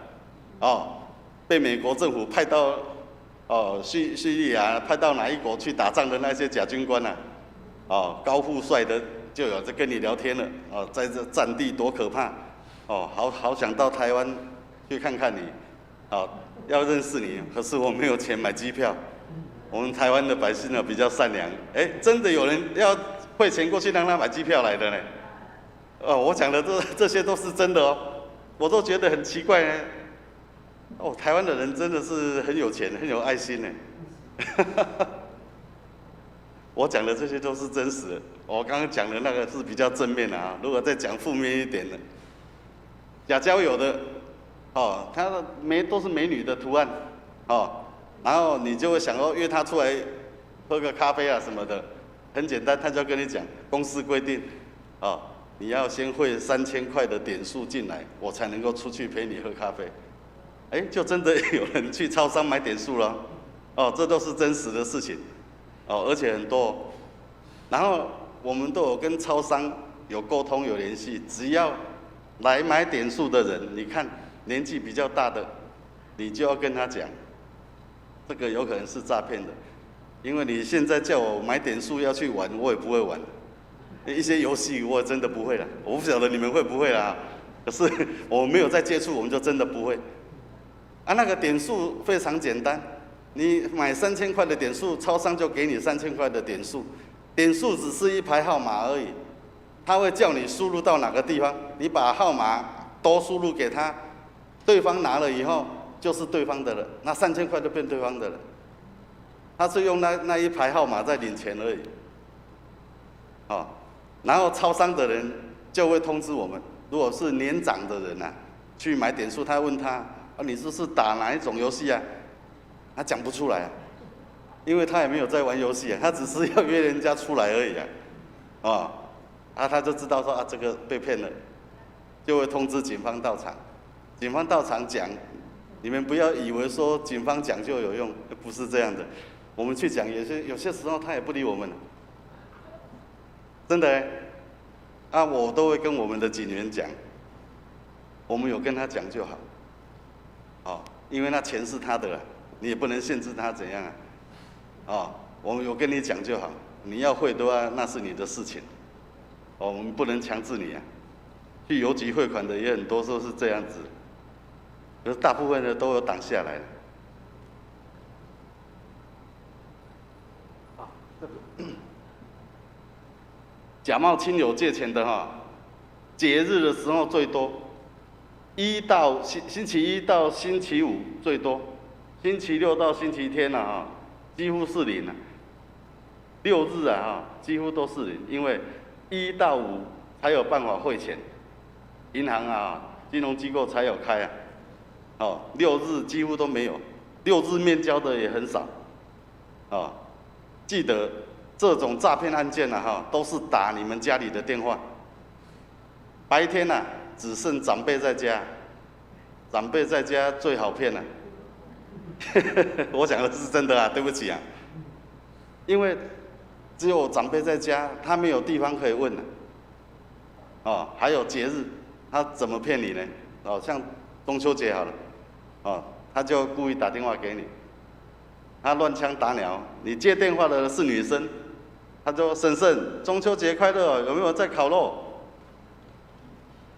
哦，被美国政府派到叙利亚，派到哪一国去打仗的那些假军官啊，哦，高富帅的就有在跟你聊天了，哦，在这战地多可怕，哦，好想到台湾去看看你，哦，要认识你，可是我没有钱买机票，我们台湾的百姓呢比较善良，哎，真的有人要汇钱过去让他买机票来的呢。哦，我讲的这些都是真的哦，我都觉得很奇怪呢。哦，台湾的人真的是很有钱，很有爱心呢。我讲的这些都是真实的，我刚刚讲的那个是比较正面的啊。如果再讲负面一点的，假交友的，哦，他的都是美女的图案，哦，然后你就会想要约他出来喝个咖啡啊什么的，很简单，他就跟你讲，公司规定，哦。你要先汇3000块的点数进来，我才能够出去陪你喝咖啡。哎，就真的有人去超商买点数了，哦，这都是真实的事情，哦，而且很多。然后我们都有跟超商有沟通有联系，只要来买点数的人，你看年纪比较大的，你就要跟他讲，这个有可能是诈骗的，因为你现在叫我买点数要去玩，我也不会玩。一些游戏我真的不会了，我不晓得你们会不会啦。可是我没有在接触，我们就真的不会。啊，那个点数非常简单，你买3000块的点数，超商就给你3000块的点数，点数只是一排号码而已，他会叫你输入到哪个地方，你把号码都输入给他，对方拿了以后就是对方的了，那3000块就变对方的了。他是用那一排号码在领钱而已。然后超商的人就会通知我们，如果是年长的人啊，去买点数，他问他你是打哪一种游戏啊？他讲不出来啊，因为他也没有在玩游戏啊，他只是要约人家出来而已啊。他就知道说这个被骗了，就会通知警方到场。警方到场讲，你们不要以为说警方讲就有用，不是这样的。我们去讲，有些时候他也不理我们，真的我都会跟我们的警员讲，我们有跟他讲就好，因为那钱是他的，你也不能限制他怎样我们有跟你讲就好，你要汇的话那是你的事情，我们不能强制你去邮局汇款的也很多时候是这样子，可是大部分的都有挡下来了。假冒亲友借钱的节日的时候最多，星期一到星期五最多，星期六到星期天几乎是零6日几乎都是零，因为1到5才有办法汇钱，银行金融机构才有开6日几乎都没有，6日面交的也很少记得这种诈骗案件都是打你们家里的电话，白天只剩长辈在家，长辈在家最好骗了。我讲的是真的对不起因为只有长辈在家，他没有地方可以问还有节日，他怎么骗你呢？像中秋节好了，他就故意打电话给你，他乱枪打鸟，你接电话的是女生，他就婶婶中秋节快乐，有没有在烤肉？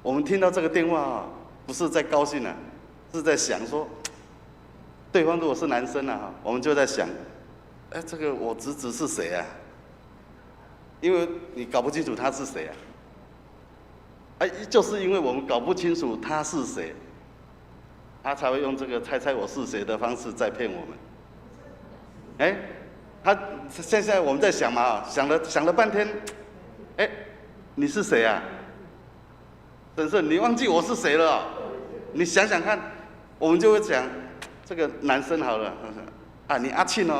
我们听到这个电话不是在高兴是在想说，对方如果是男生我们就在想，这个我侄子是谁因为你搞不清楚他是谁就是因为我们搞不清楚他是谁，他才会用这个猜猜我是谁的方式在骗我们。现在我们在想想了半天，你是谁婶婶，你忘记我是谁了你想想看，我们就会讲这个男生好了你阿庆因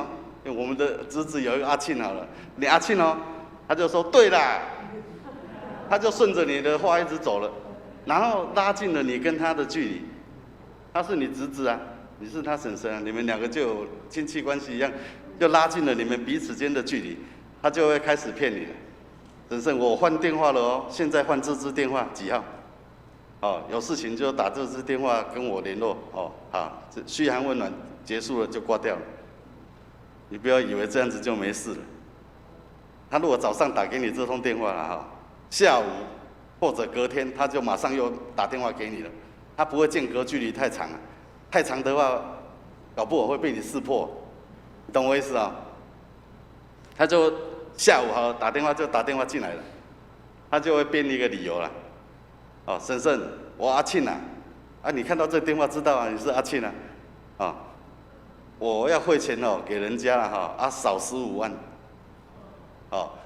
为我们的侄子有一个阿庆好了，你阿庆他就说对啦，他就顺着你的话一直走了，然后拉近了你跟他的距离。他是你侄子你是他婶婶你们两个就有亲戚关系一样，就拉近了你们彼此间的距离，他就会开始骗你了。婶婶，我换电话了现在换这支电话几号？有事情就打这支电话跟我联络好，嘘寒问暖结束了就挂掉了。你不要以为这样子就没事了。他如果早上打给你这通电话了下午或者隔天他就马上又打电话给你了，他不会间隔距离太长太长的话，搞不好会被你识破，你懂我意思他就下午打电话就打电话进来了，他就会编一个理由了。婶婶，我阿庆你看到这电话知道你是阿庆我要汇钱给人家了少15万，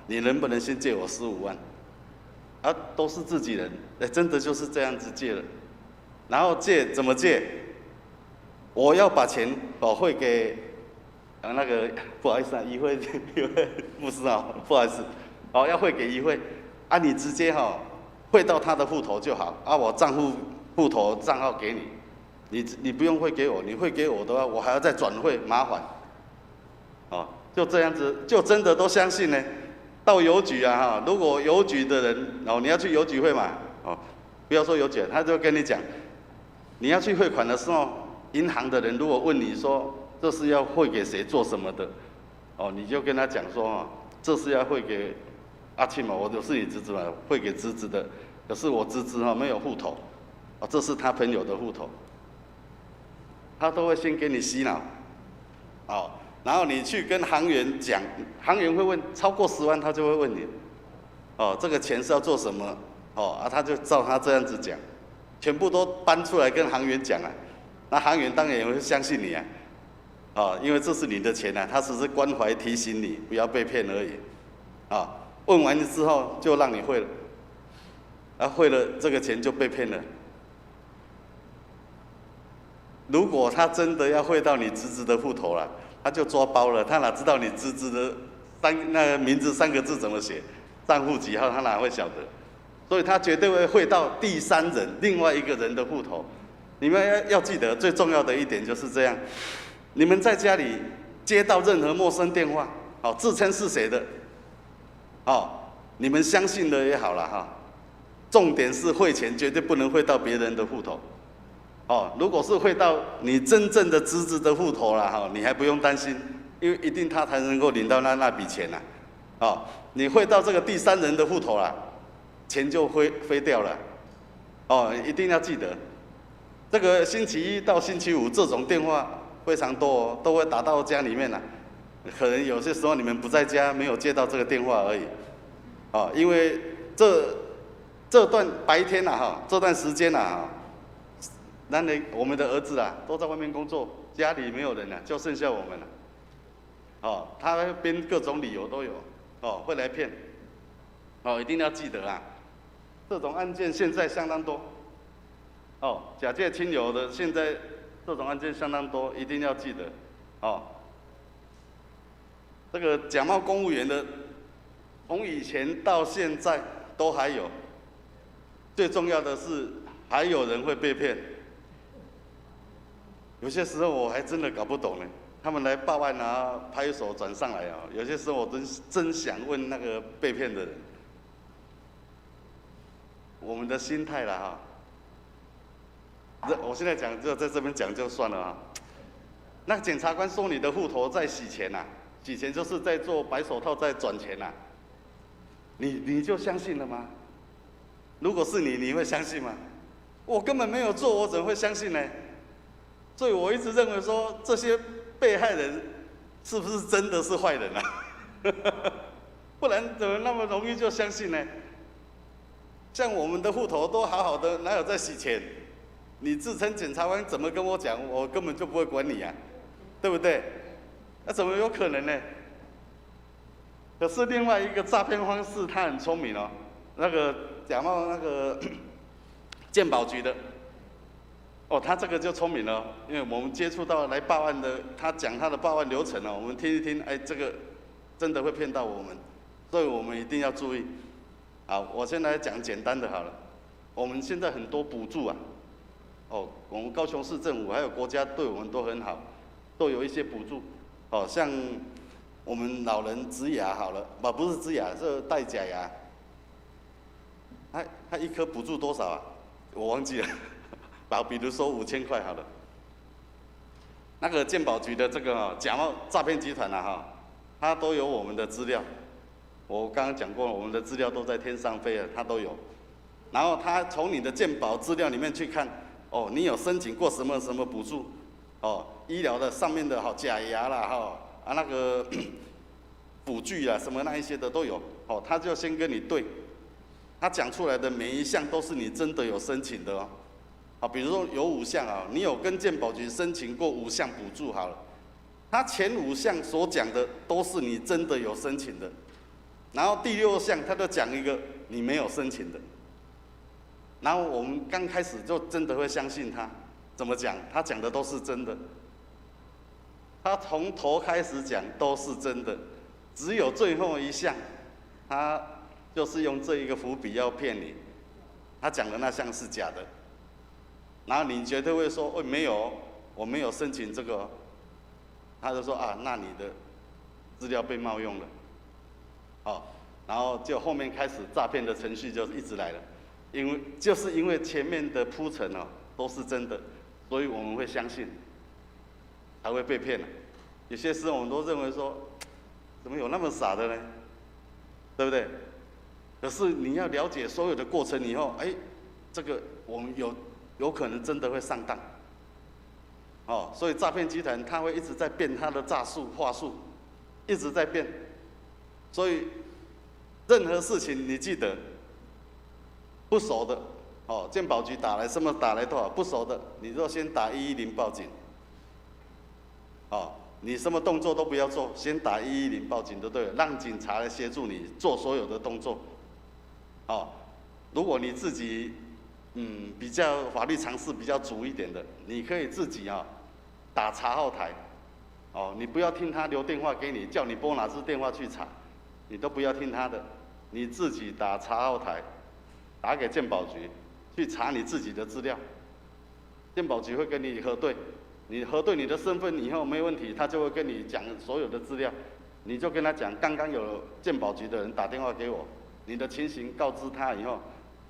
你能不能先借我15万？都是自己人，真的就是这样子借了。然后借怎么借？我要把钱汇给那个不好意思议会牧师不好意思要汇给议会你直接汇到他的户头就好我户头账号给你，你不用汇给我，你汇给我的话，我还要再转汇，麻烦就这样子，就真的都相信呢。到邮局如果邮局的人你要去邮局汇嘛不要说邮局，他就跟你讲，你要去汇款的时候，银行的人如果问你说这是要汇给谁做什么的你就跟他讲说这是要汇给阿庆嘛，我就是你侄子嘛，汇给侄子的，可是我侄子没有户头这是他朋友的户头，他都会先给你洗脑然后你去跟行员讲，行员会问超过10万，他就会问你这个钱是要做什么他就照他这样子讲，全部都搬出来跟行员讲那行员当然也会相信你因为这是你的钱啊，他只是关怀提醒你不要被骗而已，问完之后就让你汇了，汇了这个钱就被骗了。如果他真的要汇到你侄子的户头了，他就抓包了，他哪知道你侄子的那个名字3个字怎么写，账户几号，他哪会晓得？所以他绝对会汇到第三人，另外一个人的户头。你们要记得，最重要的一点就是这样：你们在家里接到任何陌生电话，自称是谁的，你们相信了也好了哈。重点是汇钱绝对不能汇到别人的户头。如果是汇到你真正的侄子的户头啦，你还不用担心，因为一定他才能够领到那笔钱啦。你汇到这个第三人的户头啦，钱就飞掉了。一定要记得，这个星期一到星期五这种电话非常多都会打到家里面啦。可能有些时候你们不在家，没有接到这个电话而已。因为这段白天这段时间我们的儿子都在外面工作，家里没有人了，就剩下我们了。他编各种理由都有，会来骗。一定要记得这种案件现在相当多。假借亲友的，现在这种案件相当多，一定要记得。这个假冒公务员的，从以前到现在都还有。最重要的是，还有人会被骗。有些时候我还真的搞不懂呢，他们来报案派出所转上来有些时候我真想问那个被骗的人，我们的心态啦我现在讲就在这边讲就算了那检察官说你的户头在洗钱洗钱就是在做白手套在转钱你就相信了吗？如果是你会相信吗？我根本没有做，我怎么会相信呢？所以我一直认为说，这些被害人是不是真的是坏人不然怎么那么容易就相信呢？像我们的户头都好好的，哪有在洗钱？你自称检察官怎么跟我讲，我根本就不会管你对不对？那怎么有可能呢？可是另外一个诈骗方式，他很聪明那个假冒那个健保局的，他这个就聪明了，因为我们接触到来报案的，他讲他的报案流程我们听一听，这个真的会骗到我们，所以我们一定要注意。好，我先来讲简单的好了。我们现在很多补助我们高雄市政府还有国家对我们都很好，都有一些补助。像我们老人植牙好了，不是植牙，是戴假牙。他一颗补助多少我忘记了，比如说5000块好了。那个健保局的这个假冒诈骗集团他都有我们的资料。我刚刚讲过了，我们的资料都在天上飞了，他都有。然后他从你的健保资料里面去看，你有申请过什么什么补助，医疗的上面的假牙啦那个辅具啦什么那一些的都有，他就先跟你对。他讲出来的每一项都是你真的有申请的比如说有5项你有跟健保局申请过5项补助好了，他前5项所讲的都是你真的有申请的，然后第6项他就讲一个你没有申请的，然后我们刚开始就真的会相信他，怎么讲？他讲的都是真的，他从头开始讲都是真的，只有最后一项他就是用这一个伏笔要骗你，他讲的那项是假的，然后你绝对会说，没有，我没有申请这个他就说那你的资料被冒用了，然后就后面开始诈骗的程序就一直来了，就是因为前面的铺陈都是真的，所以我们会相信，才会被骗有些时候我们都认为说，怎么有那么傻的呢？对不对？可是你要了解所有的过程以后，这个我们有可能真的会上当。所以诈骗集团他会一直在变他的诈术话术，一直在变。所以任何事情你记得，不熟的，健保局打来什么打来多少，不熟的你就先打110报警。你什么动作都不要做，先打110报警就对了，让警察来协助你做所有的动作。哦，如果你自己比较法律常识比较足一点的，你可以自己打查号台。哦，你不要听他留电话给你，叫你拨哪支电话去查，你都不要听他的，你自己打查号台，打给健保局去查你自己的资料，健保局会跟你核对。你核对你的身份以后没问题，他就会跟你讲所有的资料，你就跟他讲，刚刚有健保局的人打电话给我，你的情形告知他以后，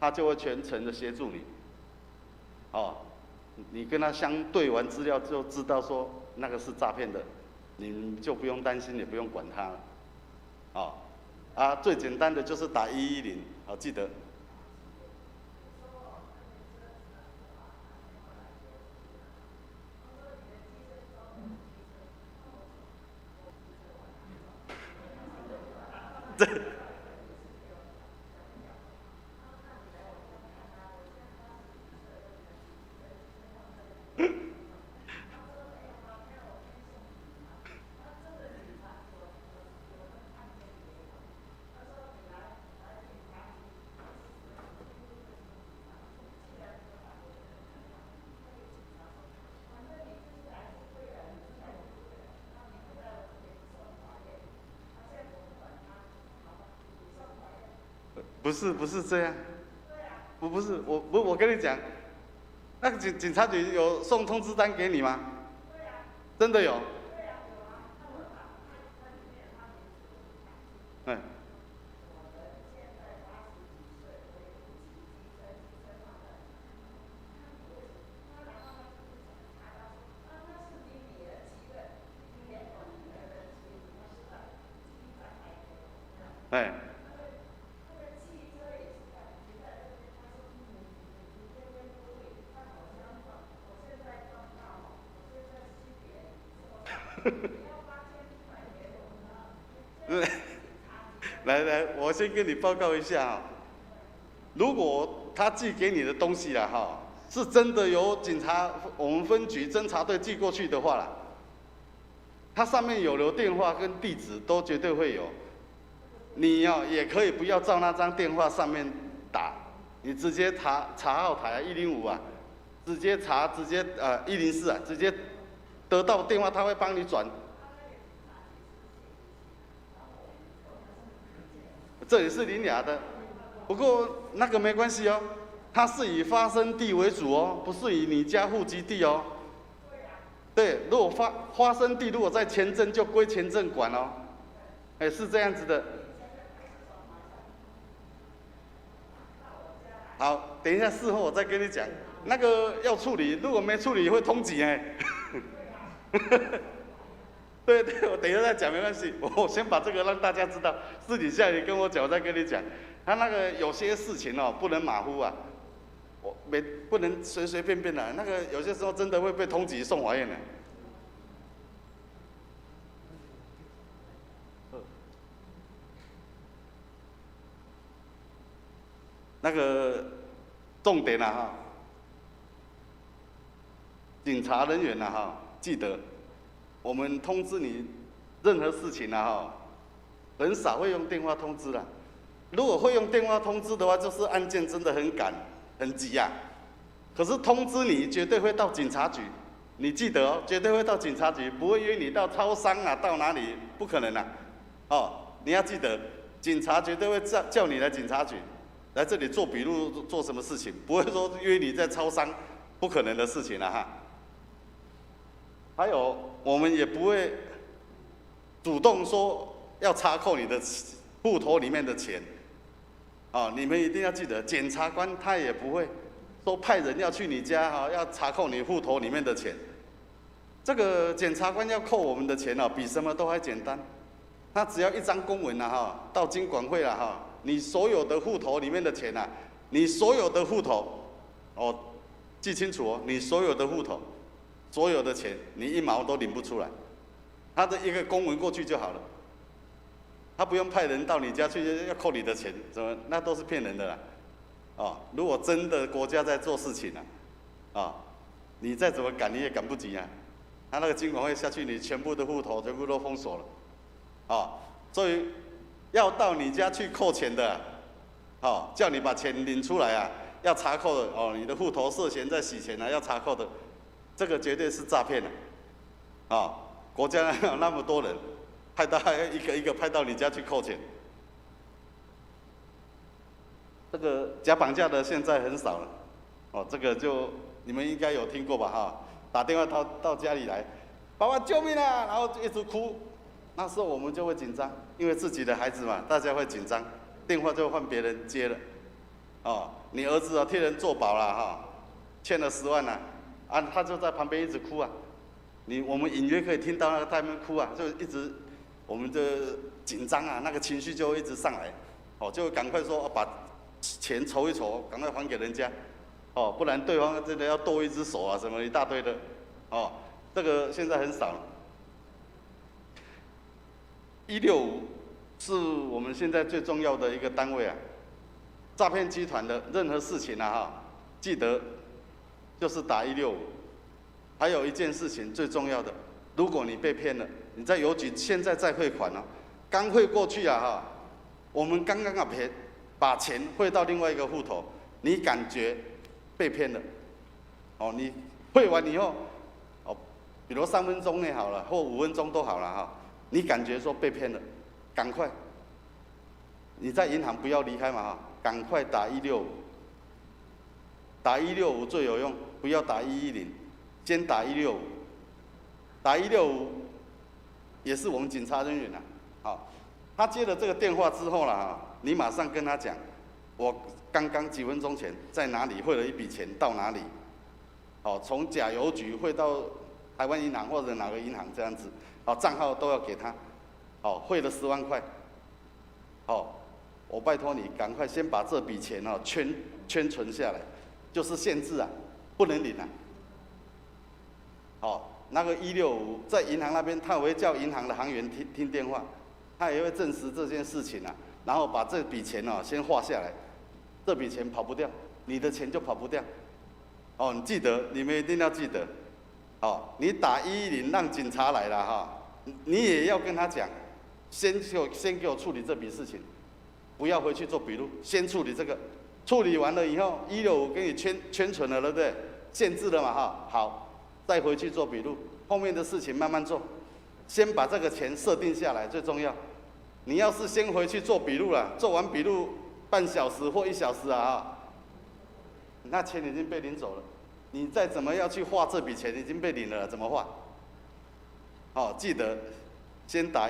他就会全程的协助你。哦，你跟他相对完资料就知道说那个是诈骗的，你就不用担心，也不用管他了。最简单的就是打110，记得。不是这样，不是我跟你讲，那个警察局有送通知单给你吗？真的有。来，我先跟你报告一下如果他寄给你的东西是真的由我们分局侦查队寄过去的话它上面有留电话跟地址，都绝对会有。你也可以不要照那张电话上面打，你直接查号台105直接查104直接得到电话，他会帮你转。这也是林雅的，不过那个没关系它是以发生地为主不是以你家户籍地对，如果发生地如果在前镇，就归前镇管是这样子的。好，等一下事后我再跟你讲，那个要处理，如果没处理会通缉对，我等一下再讲没关系，我先把这个让大家知道，私底下你跟我讲，我再跟你讲。他那个有些事情不能马虎不能随随便便的，那个有些时候真的会被通缉送法院的。那个重点警察人员记得。我们通知你任何事情很少会用电话通知如果会用电话通知的话，就是案件真的很赶、很急可是通知你绝对会到警察局，你记得绝对会到警察局，不会约你到超商到哪里，不可能你要记得，警察绝对会叫你来警察局，来这里做笔录、做什么事情，不会说约你在超商，不可能的事情还有，我们也不会主动说要查扣你的户头里面的钱，你们一定要记得，检察官他也不会说派人要去你家要查扣你户头里面的钱。这个检察官要扣我们的钱比什么都还简单，他只要一张公文到经管会你所有的户头里面的钱你所有的户头记清楚你所有的户头。所有的钱你1毛都领不出来，他的一个公文过去就好了，他不用派人到你家去要扣你的钱，那都是骗人的如果真的国家在做事情你再怎么赶你也赶不及他那个金管会下去，你全部的户头全部都封锁了，所以要到你家去扣钱的，叫你把钱领出来啊，要查扣的你的户头涉嫌在洗钱啊，要查扣的，这个绝对是诈骗的，国家有那么多人，派到一个一个派到你家去扣钱，这个假绑架的现在很少了，这个就你们应该有听过吧打电话到家里来，爸爸救命啊，然后就一直哭，那时候我们就会紧张，因为自己的孩子嘛，大家会紧张，电话就换别人接了，你儿子替人做保了欠了10万他就在旁边一直哭啊，我们隐约可以听到那个他们哭啊，就一直我们的紧张啊，那个情绪就会一直上来，就赶快说把钱筹一筹，赶快还给人家，不然对方真的要剁一只手啊，什么一大堆的，这个现在很少了。165是我们现在最重要的一个单位啊，诈骗集团的任何事情记得就是打165。还有一件事情最重要的，如果你被骗了，你在邮局现在在汇款刚汇过去我们刚刚把钱汇到另外一个户头，你感觉被骗了，你汇完以后，比如3分钟内好了，或5分钟都好了你感觉说被骗了，赶快，你在银行不要离开嘛赶快打165，打165最有用，不要打110，先打165，打165也是我们警察人员他接了这个电话之后你马上跟他讲，我刚刚几分钟前在哪里汇了一笔钱到哪里，从假邮局汇到台湾银行或者哪个银行这样子，账号都要给他，汇了10万块，我拜托你赶快先把这笔钱圈存下来，就是限制不能领那个165在银行那边，他会叫银行的行员听电话，他也会证实这件事情然后把这笔钱先画下来，这笔钱跑不掉，你的钱就跑不掉，你记得，你们一定要记得，你打110让警察来了你也要跟他讲，先给我处理这笔事情，不要回去做笔录，先处理这个，处理完了以后165给你圈存了，对不对？限制了嘛好，再回去做笔录，后面的事情慢慢做，先把这个钱设定下来最重要。你要是先回去做笔录了，做完笔录半小时或1小时那钱已经被领走了，你再怎么要去划这笔钱已经被领了，怎么划？记得先打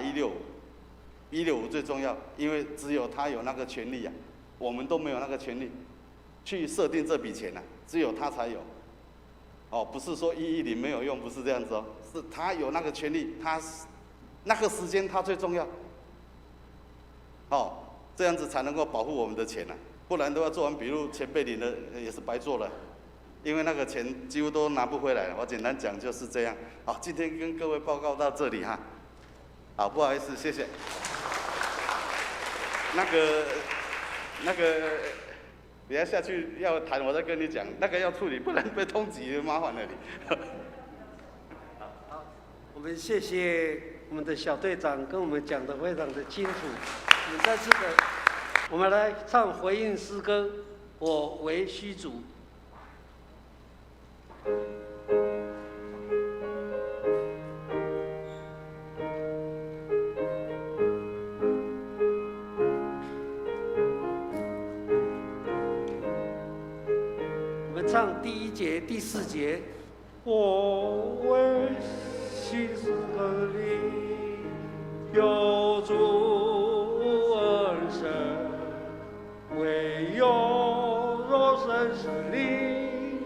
165最重要，因为只有他有那个权利我们都没有那个权利去设定这笔钱只有他才有。不是说110没有用，不是这样子是他有那个权利，他那个时间他最重要。这样子才能够保护我们的钱不然都要做完笔录，钱被领了也是白做了，因为那个钱几乎都拿不回来了。我简单讲就是这样。好，今天跟各位报告到这里好，不好意思，谢谢。那个，等下下去要谈，我再跟你讲，那个要处理，不然被通缉，麻烦了你。好，我们谢谢我们的小队长跟我们讲的非常的清楚。我们再次的，我们来唱回应诗歌《我为虚主》。我们唱第1节、第4节。我为虚主的灵，有主恩生，唯有若生是灵，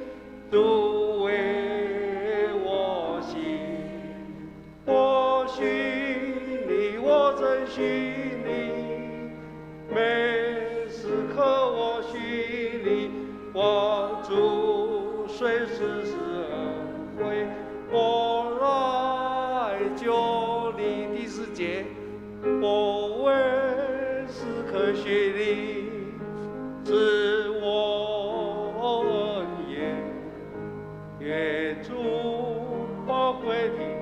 独为我心。我虚你，我真虚你，每时刻我虚你，我主随时恩惠，我来救你。第4节，我为时刻虚你，是我恩言，愿主宝贵的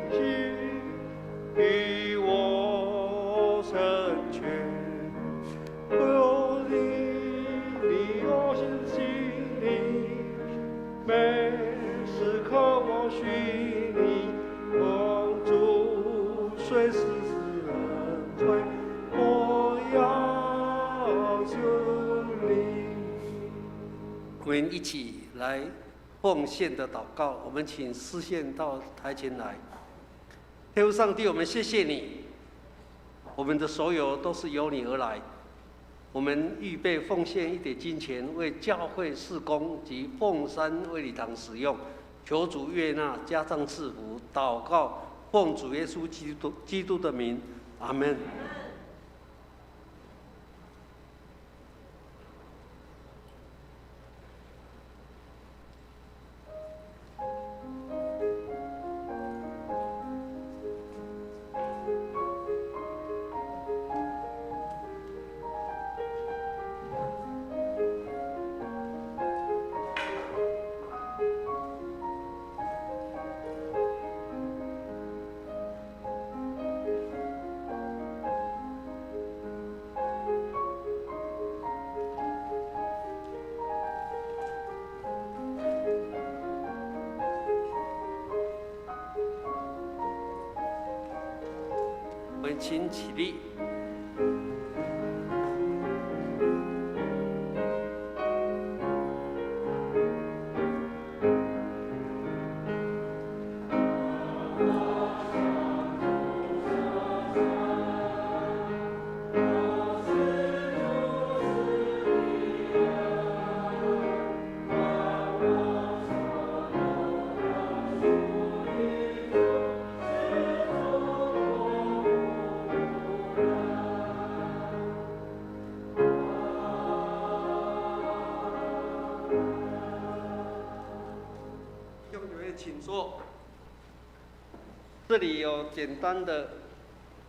随时恩惠，我要求你。我们一起来奉献的祷告，我们请诗献到台前来。天父上帝，我们谢谢你，我们的所有都是由你而来。我们预备奉献一点金钱，为教会事工及凤山卫理堂使用，求主悦纳，加上赐福。祷告，奉主耶稣基督的名，阿门。我们请起立。请坐。这里有简单的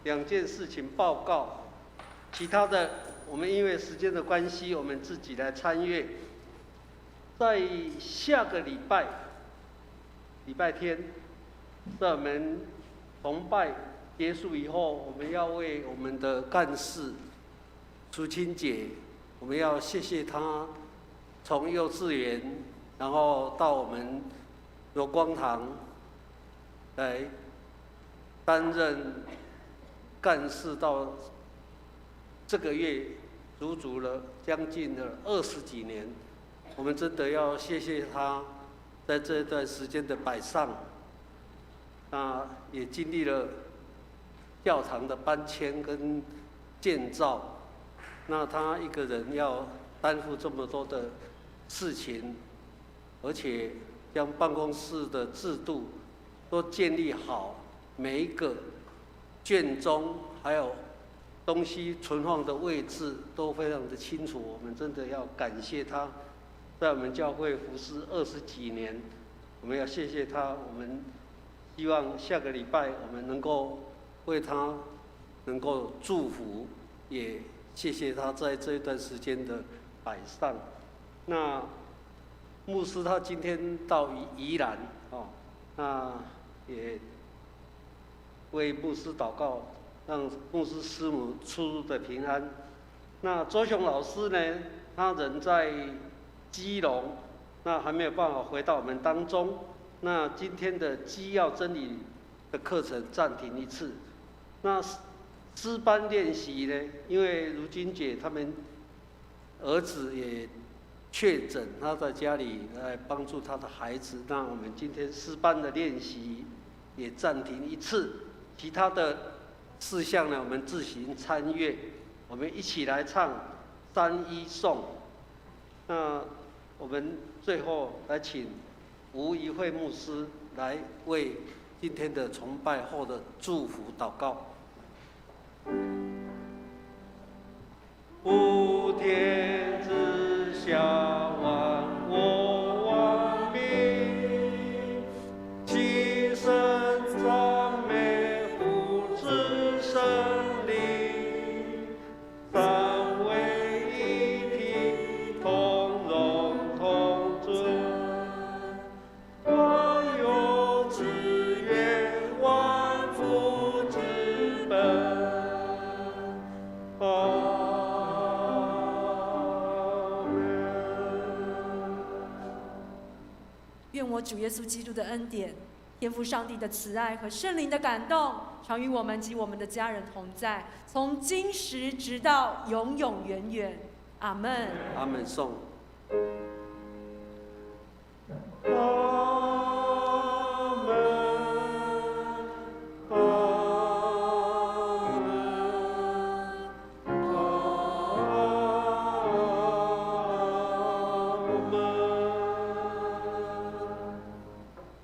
2件事情报告，其他的我们因为时间的关系，我们自己来参阅。在下个礼拜天，在我们崇拜结束以后，我们要为我们的干事淑清姐，我们要谢谢她从幼稚园，然后到我们罗光堂来担任干事，到这个月足足了将近了20几年，我们真的要谢谢他在这段时间的摆上，那也经历了教堂的搬迁跟建造，那他一个人要担负这么多的事情，而且将办公室的制度都建立好，每一个卷宗还有东西存放的位置都非常的清楚。我们真的要感谢他，在我们教会服侍20几年，我们要谢谢他。我们希望下个礼拜我们能够为他能够祝福，也谢谢他在这一段时间的摆上。那牧师他今天到宜兰哦，那也为牧师祷告，让牧师师母出入的平安。那周雄老师呢，他人在基隆，那还没有办法回到我们当中。那今天的基要真理的课程暂停一次。那诗班练习呢，因为如君姐他们儿子也确诊，他在家里来帮助他的孩子。那我们今天诗班的练习也暂停一次，其他的事项呢，我们自行参阅。我们一起来唱3-1颂。那我们最后来请吴怡慧牧师来为今天的崇拜后的祝福祷告。普天之下万我万民，齐声赞美父子圣灵，三位一体，同荣同尊，万有之源，万福之本。愿我主耶稣基督的恩典、天父上帝的慈爱和圣灵的感动，常与我们及我们的家人同在，从今时直到永永远远。阿们。阿门颂。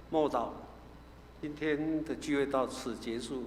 默祷，今天的聚会到此结束。